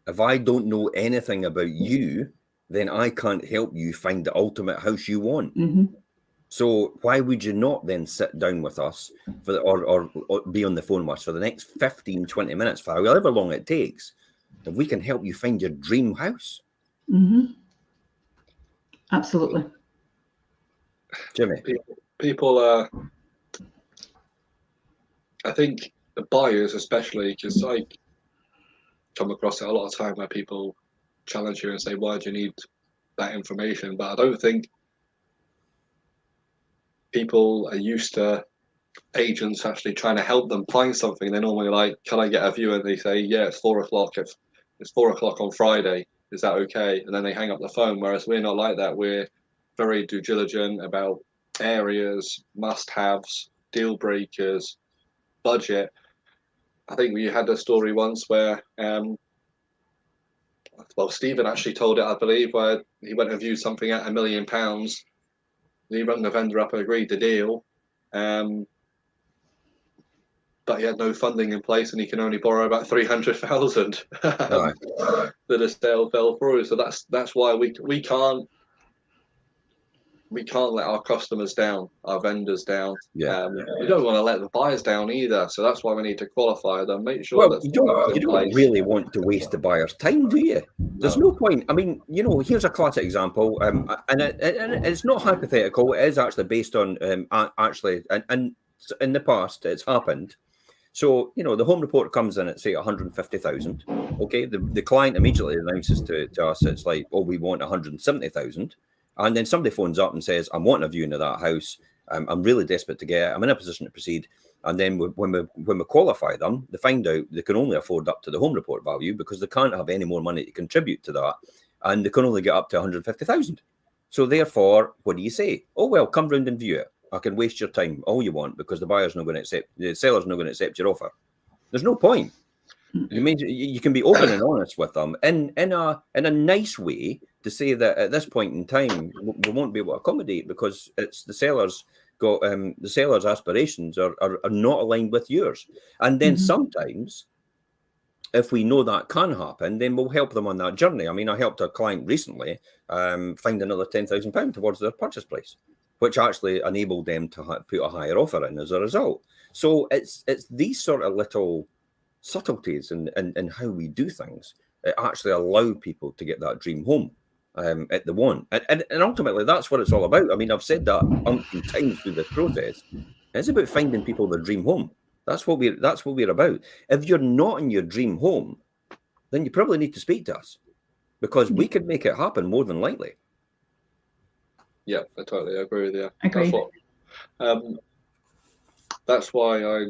If I don't know anything about you, then I can't help you find the ultimate house you want. So why would you not then sit down with us or be on the phone with us for the next 15, 20 minutes, for however long it takes, if we can help you find your dream house? Absolutely. Jimmy. People I think the buyers especially, because I come across it a lot of time where people challenge you and say, why do you need that information? But I don't think people are used to agents actually trying to help them find something. They're normally like, can I get a view? And they say, yeah, it's 4 o'clock. If it's 4 o'clock on Friday, is that okay? And then they hang up the phone. Whereas we're not like that. We're very due diligent about areas, must-haves, deal breakers, budget. I think we had a story once where, Stephen actually told it, I believe, where he went and viewed something at £1 million. He rang the vendor up and agreed the deal. but he had no funding in place, and he can only borrow about 300,000. That the sale fell through. So that's why we can't let our customers down, our vendors down. Yeah. We don't want to let the buyers down either. So that's why we need to qualify them, make sure Well, that you don't really want to waste the buyer's time, do you? There's no point. I mean, here's a classic example, and it's not hypothetical. It is actually based on actually, and in the past it's happened. So the home report comes in at say 150,000. Okay, the client immediately announces to us it's like, oh, we want 170,000, and then somebody phones up and says, I'm wanting a viewing of that house. I'm really desperate to get it. I'm in a position to proceed. And then when we qualify them, they find out they can only afford up to the home report value because they can't have any more money to contribute to that, and they can only get up to 150,000. So therefore, what do you say? Oh well, come round and view it. I can waste your time all you want because the seller's not going to accept your offer. There's no point. You can be open and honest with them in a nice way to say that at this point in time we won't be able to accommodate because it's the seller's got the seller's aspirations are not aligned with yours. And then sometimes if we know that can happen, then we'll help them on that journey. I mean, I helped a client recently find another £10,000 towards their purchase price, which actually enabled them to put a higher offer in as a result. So it's these sort of little subtleties in how we do things that actually allow people to get that dream home at the one. And ultimately, that's what it's all about. I mean, I've said that umpteen times through this process. It's about finding people their dream home. That's what we're about. If you're not in your dream home, then you probably need to speak to us because we could make it happen more than likely. Yeah, I totally agree with you. Agreed. That's why I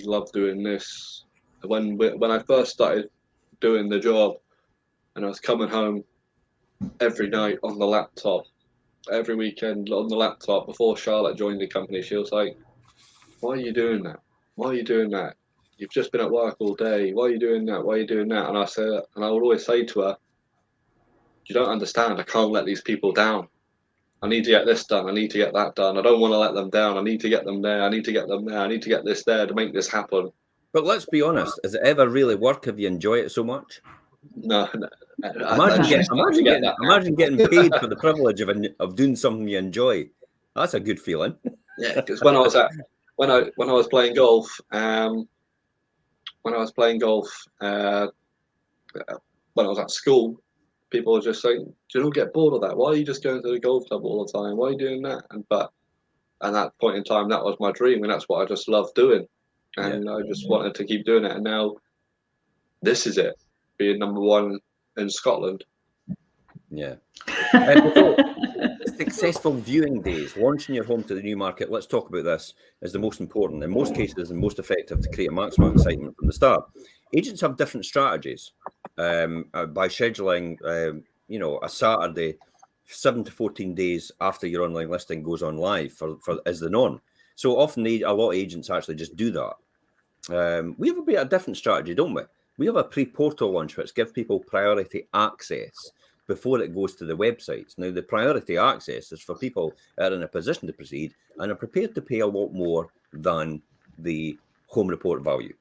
love doing this. When I first started doing the job, and I was coming home every night on the laptop, every weekend on the laptop. Before Charlotte joined the company, she was like, "Why are you doing that? Why are you doing that? You've just been at work all day. Why are you doing that? Why are you doing that?" And I would always say to her, "You don't understand. I can't let these people down. I need to get this done. I need to get that done. I don't want to let them down. I need to get them there. I need to get them there. I need to get this there to make this happen." But let's be honest, does it ever really work if you enjoy it so much? No. Imagine getting paid for the privilege of doing something you enjoy. That's a good feeling. Yeah, because when I was playing golf, when I was at school, people were just saying, "Do you not get bored of that? Why are you just going to the golf club all the time? Why are you doing that?" But at that point in time, that was my dream, and that's what I just loved doing, and I just wanted to keep doing it. And now, this is it, being number one in Scotland. Yeah. Successful viewing days, launching your home to the new market. Let's talk about this. Is the most important, in most cases, and most effective to create a maximum excitement from the start. Agents have different strategies by scheduling, a Saturday 7 to 14 days after your online listing goes on live for as the norm. So often a lot of agents actually just do that. We have a bit of a different strategy, don't we? We have a pre-portal launch which gives people priority access before it goes to the websites. Now, the priority access is for people that are in a position to proceed and are prepared to pay a lot more than the home report value.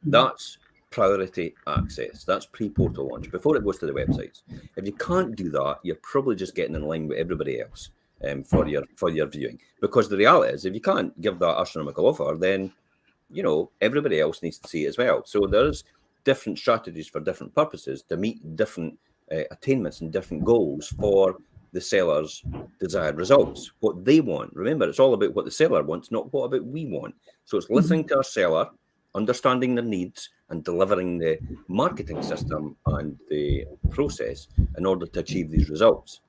That's priority access. That's pre-portal launch before it goes to the websites. If you can't do that, you're probably just getting in line with everybody else for your viewing. Because the reality is, if you can't give that astronomical offer, then everybody else needs to see it as well. So there's different strategies for different purposes to meet different attainments and different goals for the seller's desired results, what they want. Remember, it's all about what the seller wants, not what about we want. So it's listening to our seller, understanding their needs, and delivering the marketing system and the process in order to achieve these results.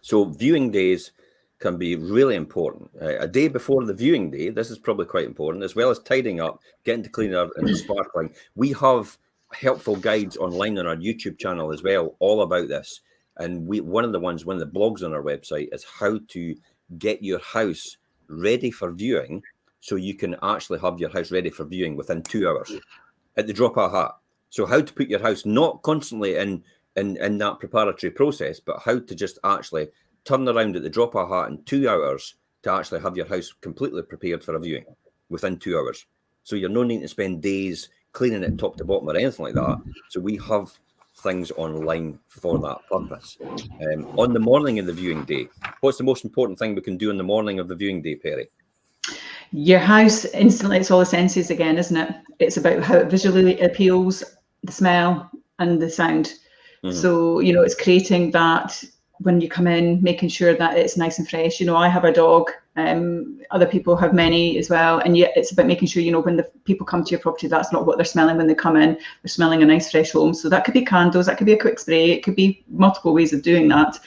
So viewing days can be really important. A day before the viewing day, this is probably quite important, as well as tidying up, getting to cleaner and sparkling. We have helpful guides online on our YouTube channel as well, all about this. And one of the blogs on our website is how to get your house ready for viewing, so you can actually have your house ready for viewing within 2 hours at the drop of a hat. So how to put your house not constantly in that preparatory process, but how to just actually turn around at the drop of a hat in 2 hours to actually have your house completely prepared for a viewing. within 2 hours. So you're no need to spend days cleaning it top to bottom or anything like that. So we have things online for that purpose. On the morning of the viewing day, what's the most important thing we can do on the morning of the viewing day, Perry? Your house instantly, it's all the senses again, isn't it? It's about how it visually appeals, the smell and the sound. So, you know, it's creating that when you come in, making sure that it's nice and fresh. You know, I have a dog, other people have many as well. And yet it's about making sure, you know, when the people come to your property, that's not what they're smelling when they come in. They're smelling a nice fresh home. So that could be candles, that could be a quick spray, it could be multiple ways of doing that.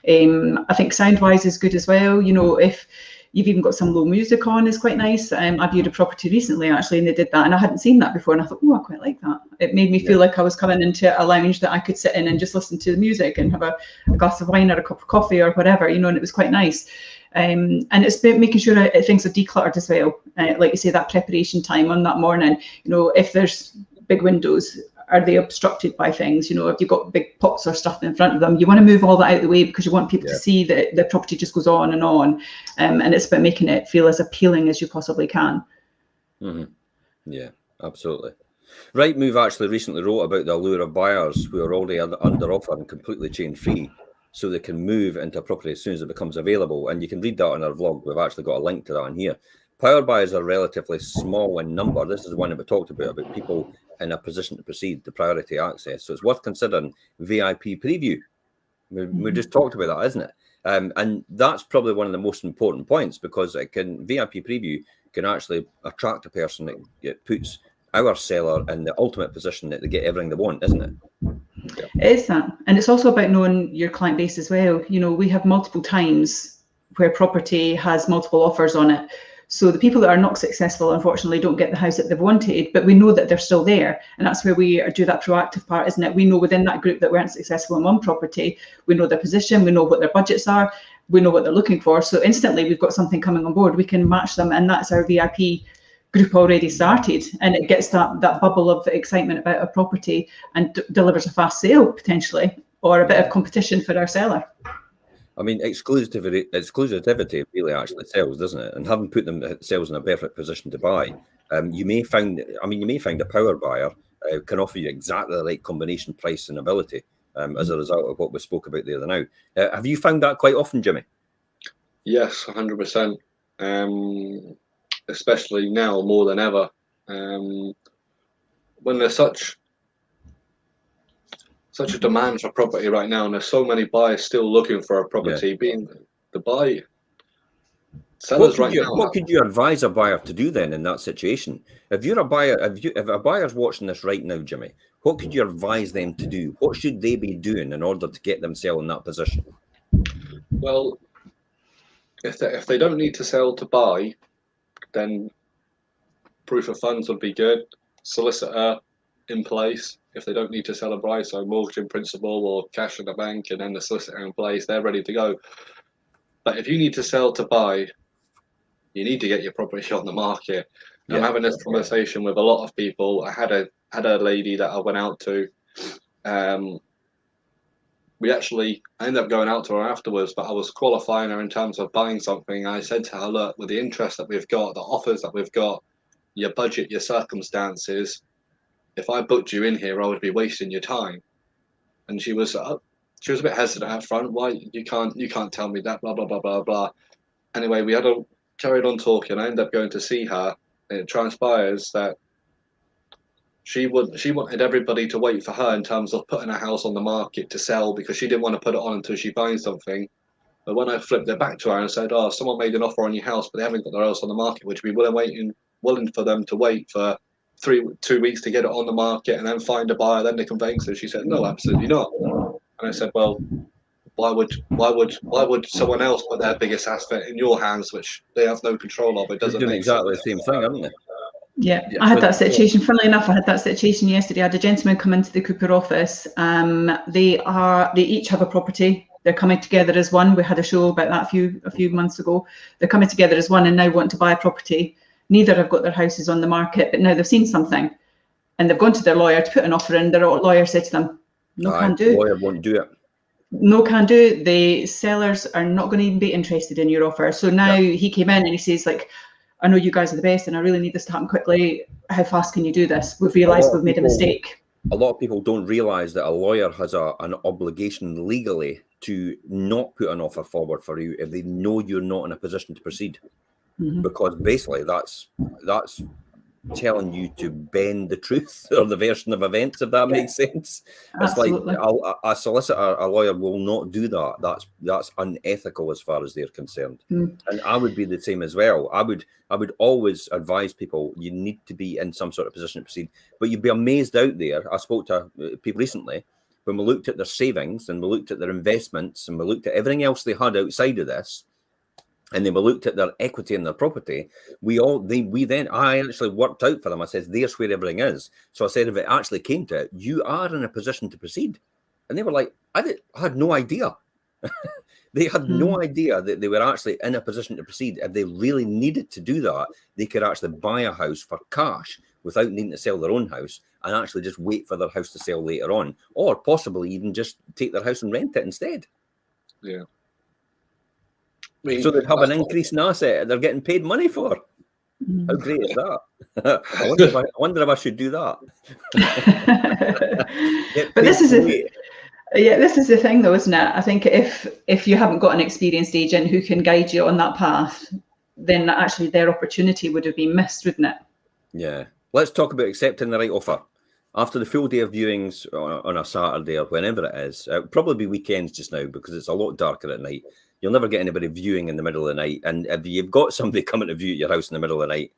I think sound-wise is good as well. You know, if you've even got some low music on, is quite nice. I viewed a property recently actually, and they did that, and I hadn't seen that before, and I thought, oh, I quite like that. It made me feel like I was coming into a lounge that I could sit in and just listen to the music and have a glass of wine or a cup of coffee or whatever, you know, and it was quite nice. And it's about making sure that things are decluttered as well. Like you say, that preparation time on that morning, you know, if there's big windows, are they obstructed by things? You know, if you've got big pots or stuff in front of them, you want to move all that out of the way because you want people to see that the property just goes on. And it's about making it feel as appealing as you possibly can. Yeah, absolutely. Rightmove actually recently wrote about the allure of buyers who are already under offer and completely chain free, so they can move into a property as soon as it becomes available. And you can read that on our vlog. We've actually got a link to that in here. Power buyers are relatively small in number. This is the one that we talked about people in a position to proceed, the priority access. So it's worth considering VIP preview. We just talked about that, isn't it? And that's probably one of the most important points, because it can VIP preview can actually attract a person that puts our seller in the ultimate position that they get everything they want, isn't it? Yeah. It is that. And it's also about knowing your client base as well. You know, we have multiple times where property has multiple offers on it. So the people that are not successful, unfortunately, don't get the house that they've wanted, but we know that they're still there. And that's where we do that proactive part, isn't it? We know within that group that weren't successful in one property, we know their position, we know what their budgets are, we know what they're looking for. So instantly we've got something coming on board, we can match them. And that's our VIP group already started. And it gets that bubble of excitement about a property and delivers a fast sale potentially, or a bit of competition for our seller. I mean, exclusivity really actually sells, doesn't it? And having put themselves in a perfect position to buy, you may find a power buyer can offer you exactly the right combination, price, and ability as a result of what we spoke about the other now. Have you found that quite often, Jimmy? Yes, 100%. Especially now more than ever, when there's such a demand for property right now, and there's so many buyers still looking for a property. Being the buyer, sellers right now. What could you advise a buyer to do then in that situation? If you're a buyer, if a buyer's watching this right now, Jimmy, what could you advise them to do? What should they be doing in order to get themselves in that position? Well, if they don't need to sell to buy, then proof of funds would be good. Solicitor in place if they don't need to sell a buy, so mortgage in principle or cash in the bank, and then the solicitor in place, they're ready to go. But if you need to sell to buy, you need to get your property on the market. Yeah. I'm having this conversation with a lot of people. I had a lady that I went out to. I ended up going out to her afterwards, but I was qualifying her in terms of buying something. I said to her, look, with the interest that we've got, the offers that we've got, your budget, your circumstances, if I booked you in here, I would be wasting your time. And she was a bit hesitant up front. Why you can't tell me that, blah blah blah blah blah. Anyway, we carried on talking. I ended up going to see her, and it transpires that she wanted everybody to wait for her in terms of putting a house on the market to sell, because she didn't want to put it on until she finds something. But when I flipped it back to her and said, "Oh, someone made an offer on your house, but they haven't got their house on the market, would you be willing for them to wait for 2 weeks to get it on the market and then find a buyer, then the conveyancer?" She said, "No, absolutely not." And I said, "Well, why would someone else put their biggest asset in your hands, which they have no control of? It doesn't make exactly the same thing, haven't they?" Yeah, I had that situation. Funnily enough, I had that situation yesterday. I had a gentleman come into the Cooper office. They each have a property. They're coming together as one. We had a show about that a few months ago. They're coming together as one and now want to buy a property. Neither have got their houses on the market, but now they've seen something and they've gone to their lawyer to put an offer in. Their lawyer said to them, "No, can do. The lawyer won't do it. No, can do. The sellers are not going to even be interested in your offer." So now he came in and he says, like, I know you guys are the best and I really need this to happen quickly. How fast can you do this? We've realised we've made a mistake. A lot of people don't realise that a lawyer has an obligation legally to not put an offer forward for you if they know you're not in a position to proceed. Because basically that's telling you to bend the truth or the version of events, if that makes sense. Absolutely. It's like a solicitor, a lawyer will not do that. That's unethical as far as they're concerned. And I would be the same as well. I would always advise people, you need to be in some sort of position to proceed. But you'd be amazed out there. I spoke to people recently when we looked at their savings and we looked at their investments and we looked at everything else they had outside of this. And then we looked at their equity and their property. I actually worked out for them. I said, there's where everything is. So I said, if it actually came to it, you are in a position to proceed. And they were like, I had no idea. They had no idea that they were actually in a position to proceed. If they really needed to do that, they could actually buy a house for cash without needing to sell their own house and actually just wait for their house to sell later on, or possibly even just take their house and rent it instead. Yeah. So they'd have an increase in asset they're getting paid money for. How great is that? I wonder if I should do that. But this is the thing, though, isn't it? I think if you haven't got an experienced agent who can guide you on that path, then actually their opportunity would have been missed, wouldn't it? Yeah. Let's talk about accepting the right offer. After the full day of viewings on a Saturday or whenever it is, probably be weekends just now because it's a lot darker at night. You'll never get anybody viewing in the middle of the night. And if you've got somebody coming to view your house in the middle of the night,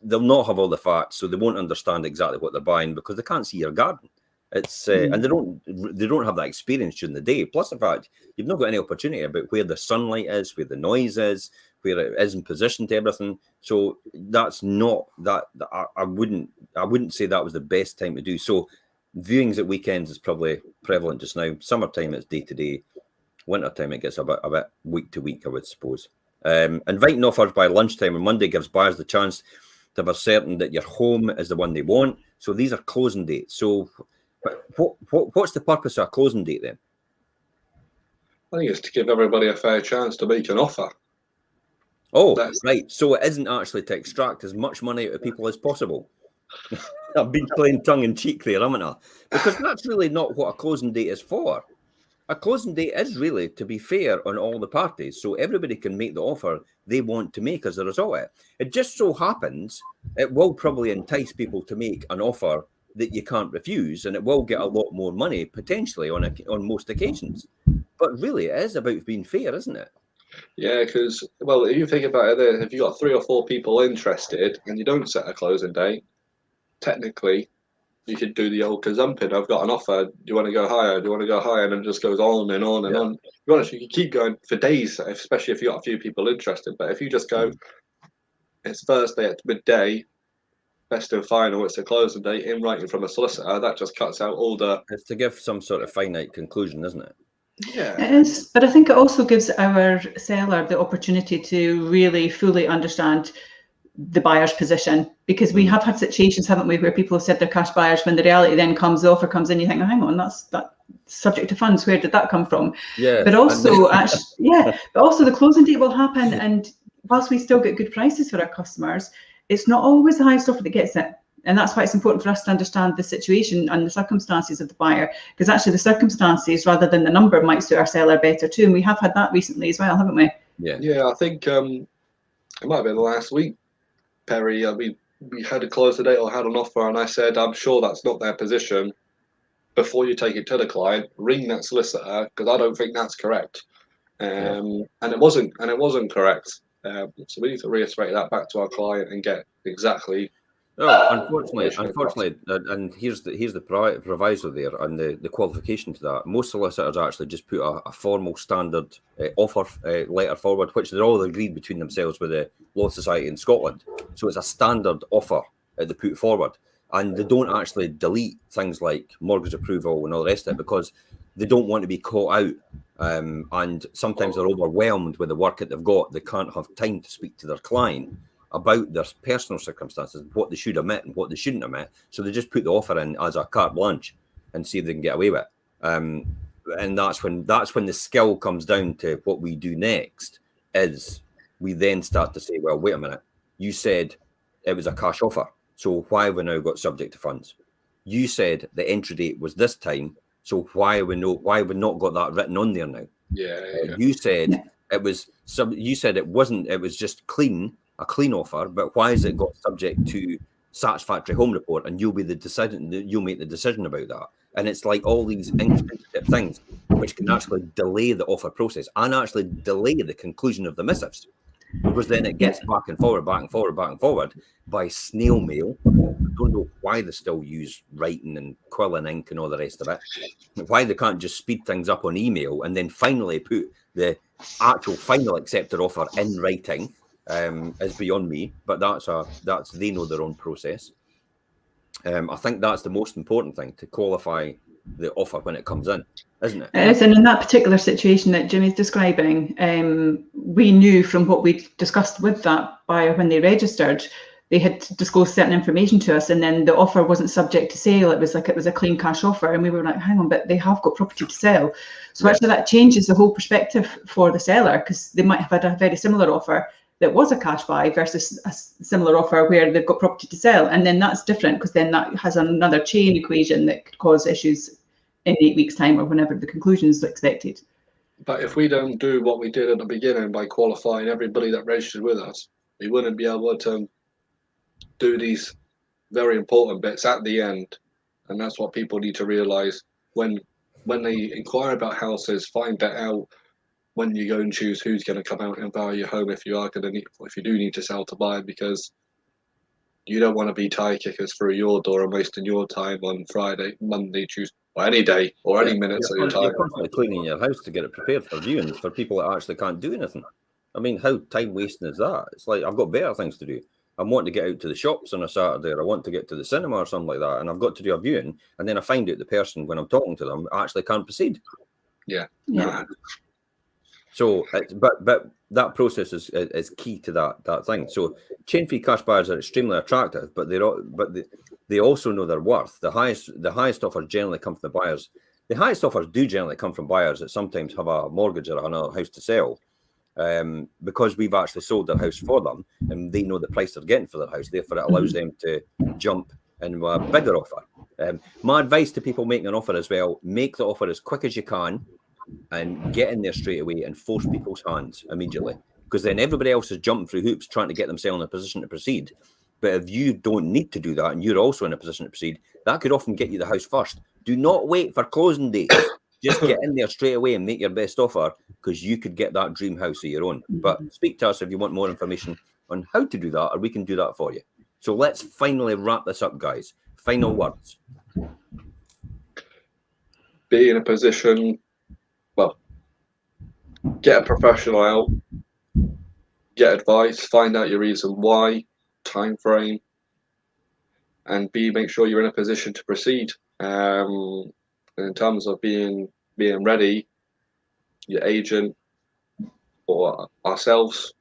they'll not have all the facts, so they won't understand exactly what they're buying because they can't see your garden. It's and they don't have that experience during the day. Plus the fact you've not got any opportunity about where the sunlight is, where the noise is, where it is in position to everything. So that's not that. I wouldn't say that was the best time to do. So viewings at weekends is probably prevalent just now. Summertime it's day to day. Wintertime, it gets a bit week to week, I would suppose. Inviting offers by lunchtime on Monday gives buyers the chance to be certain that your home is the one they want. So these are closing dates. So what's the purpose of a closing date then? I think it's to give everybody a fair chance to make an offer. Oh, right. So it isn't actually to extract as much money out of people as possible. I've been playing tongue in cheek there, haven't I? Because that's really not what a closing date is for. A closing date is really to be fair on all the parties, so everybody can make the offer they want to make as a result of it. It just so happens it will probably entice people to make an offer that you can't refuse, and it will get a lot more money potentially on most occasions. But really, it is about being fair, isn't it? Yeah, because, well, if you think about it, if you've got 3 or 4 people interested and you don't set a closing date, technically, you could do the old gazumping. I've got an offer. Do you want to go higher? Do you want to go higher? And it just goes on and on and on. To be honest, you can keep going for days, especially if you've got a few people interested. But if you just go, it's Thursday at midday, best and final, it's a closing date in writing from a solicitor, that just cuts out all the... It's to give some sort of finite conclusion, isn't it? Yeah. It is, but I think it also gives our seller the opportunity to really fully understand the buyer's position, because we have had situations, haven't we, where people have said they're cash buyers when the reality then comes, the offer comes in, you think, oh, hang on, that's subject to funds, where did that come from? Yeah. But also but also the closing date will happen, and whilst we still get good prices for our customers, it's not always the highest offer that gets it. And that's why it's important for us to understand the situation and the circumstances of the buyer, because actually the circumstances rather than the number might suit our seller better too. And we have had that recently as well, haven't we? Yeah, I think it might have been last week, Perry, we had a closing date or had an offer, and I said, I'm sure that's not their position. Before you take it to the client, ring that solicitor, because I don't think that's correct. And it wasn't correct. So we need to reiterate that back to our client and get exactly... Oh, unfortunately, and here's the proviso there and the qualification to that. Most solicitors actually just put a formal standard offer letter forward, which they're all agreed between themselves with the Law Society in Scotland. So it's a standard offer that they put forward, and they don't actually delete things like mortgage approval and all the rest of it because they don't want to be caught out. And sometimes they're overwhelmed with the work that they've got. They can't have time to speak to their client about their personal circumstances, what they should omit and what they shouldn't omit. So they just put the offer in as a carte blanche and see if they can get away with it. And that's when the skill comes down to what we do next is we then start to say, well, wait a minute, you said it was a cash offer, so why have we now got subject to funds? You said the entry date was this time, so why have we not got that written on there now? You said it was you said it wasn't, it was just a clean offer, but why has it got subject to satisfactory home report? And you'll make the decision about that. And it's like all these intricate things which can actually delay the offer process and actually delay the conclusion of the missives, because then it gets back and forward by snail mail. I don't know why they still use writing and quill and ink and all the rest of it. Why they can't just speed things up on email and then finally put the actual final accepted offer in writing is beyond me. But that's they know their own process. I think that's the most important thing, to qualify the offer when it comes in, isn't it? It is, and in that particular situation that Jimmy's describing, we knew from what we discussed with that buyer when they registered, they had disclosed certain information to us, and then the offer wasn't subject to sale. It was a clean cash offer, and we were like, hang on, but they have got property to sell. So actually that changes the whole perspective for the seller, because they might have had a very similar offer that was a cash buy versus a similar offer where they've got property to sell. And then that's different, because then that has another chain equation that could cause issues in 8 weeks' time or whenever the conclusion is expected. But if we don't do what we did at the beginning by qualifying everybody that registered with us, we wouldn't be able to do these very important bits at the end. And that's what people need to realise when they inquire about houses. Find that out when you go and choose who's going to come out and buy your home, if you do need to sell to buy, because you don't want to be tire kickers through your door and wasting your time on Friday, Monday, Tuesday, or any day or any minutes of your time. You're constantly cleaning your house to get it prepared for viewings for people that actually can't do anything. I mean, how time wasting is that? It's like, I've got better things to do. I'm wanting to get out to the shops on a Saturday, or I want to get to the cinema or something like that, and I've got to do a viewing, and then I find out the person, when I'm talking to them, actually can't proceed. Yeah. So, but that process is key to that thing. So, chain-free cash buyers are extremely attractive, but they also know their worth. The highest offers generally come from the buyers. The highest offers do generally come from buyers that sometimes have a mortgage or another house to sell, because we've actually sold their house for them, and they know the price they're getting for their house. Therefore, it allows them to jump into a bigger offer. My advice to people making an offer as well: make the offer as quick as you can, and get in there straight away and force people's hands immediately, because then everybody else is jumping through hoops trying to get themselves in a position to proceed. But if you don't need to do that and you're also in a position to proceed, that could often get you the house first. Do not wait for closing dates. Just get in there straight away and make your best offer, because you could get that dream house of your own. But speak to us if you want more information on how to do that, or we can do that for you. So let's finally wrap this up, guys. Final words. Be in a position, get a professional out, get advice, find out your reason why, time frame, and make sure you're in a position to proceed. In terms of being ready, your agent or ourselves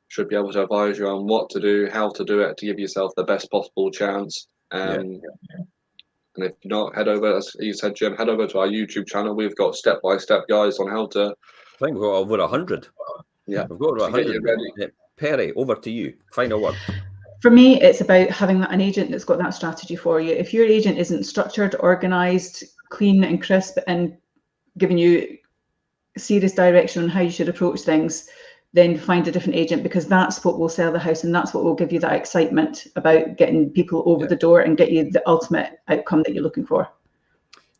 should be able to advise you on what to do, how to do it, to give yourself the best possible chance. And if not, head over, as you said, Jim, head over to our YouTube channel. We've got step-by-step guides on how to. I think we've got over 100. Yeah, we've got over 100. Perry, over to you. Final word. For me, it's about having an agent that's got that strategy for you. If your agent isn't structured, organised, clean and crisp, and giving you serious direction on how you should approach things, then find a different agent, because that's what will sell the house, and that's what will give you that excitement about getting people over the door and get you the ultimate outcome that you're looking for.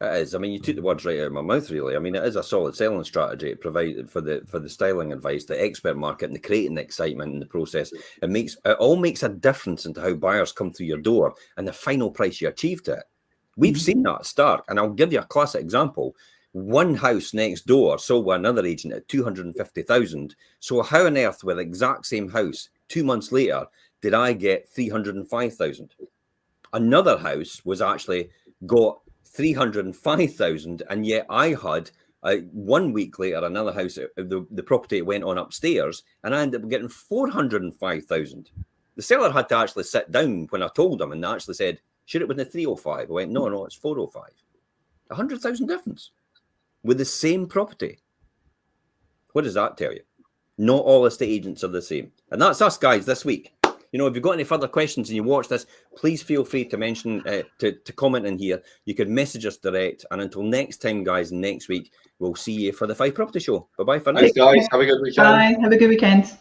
It is. I mean, you took the words right out of my mouth, really. I mean, it is a solid selling strategy provided for the styling advice, the expert market, and the creating excitement in the process. It all makes a difference into how buyers come through your door and the final price you achieved it. We've seen that start, and I'll give you a classic example. One house next door sold by another agent at 250,000. So how on earth, with the exact same house, 2 months later, did I get 305,000? Another house was actually got 305,000, and yet I had 1 week later another house. The property went on upstairs, and I ended up getting 405,000. The seller had to actually sit down when I told them, and they actually said, "Should it have been a 305?" I went, "No, it's 405." 100,000 difference with the same property. What does that tell you? Not all estate agents are the same. And that's us, guys, this week. You know, if you've got any further questions and you watch this, please feel free to mention, to comment in here. You can message us direct. And until next time, guys, next week, we'll see you for the Fife Property Show. Bye-bye for now. Thanks, guys. Have a good weekend. Bye. Have a good weekend.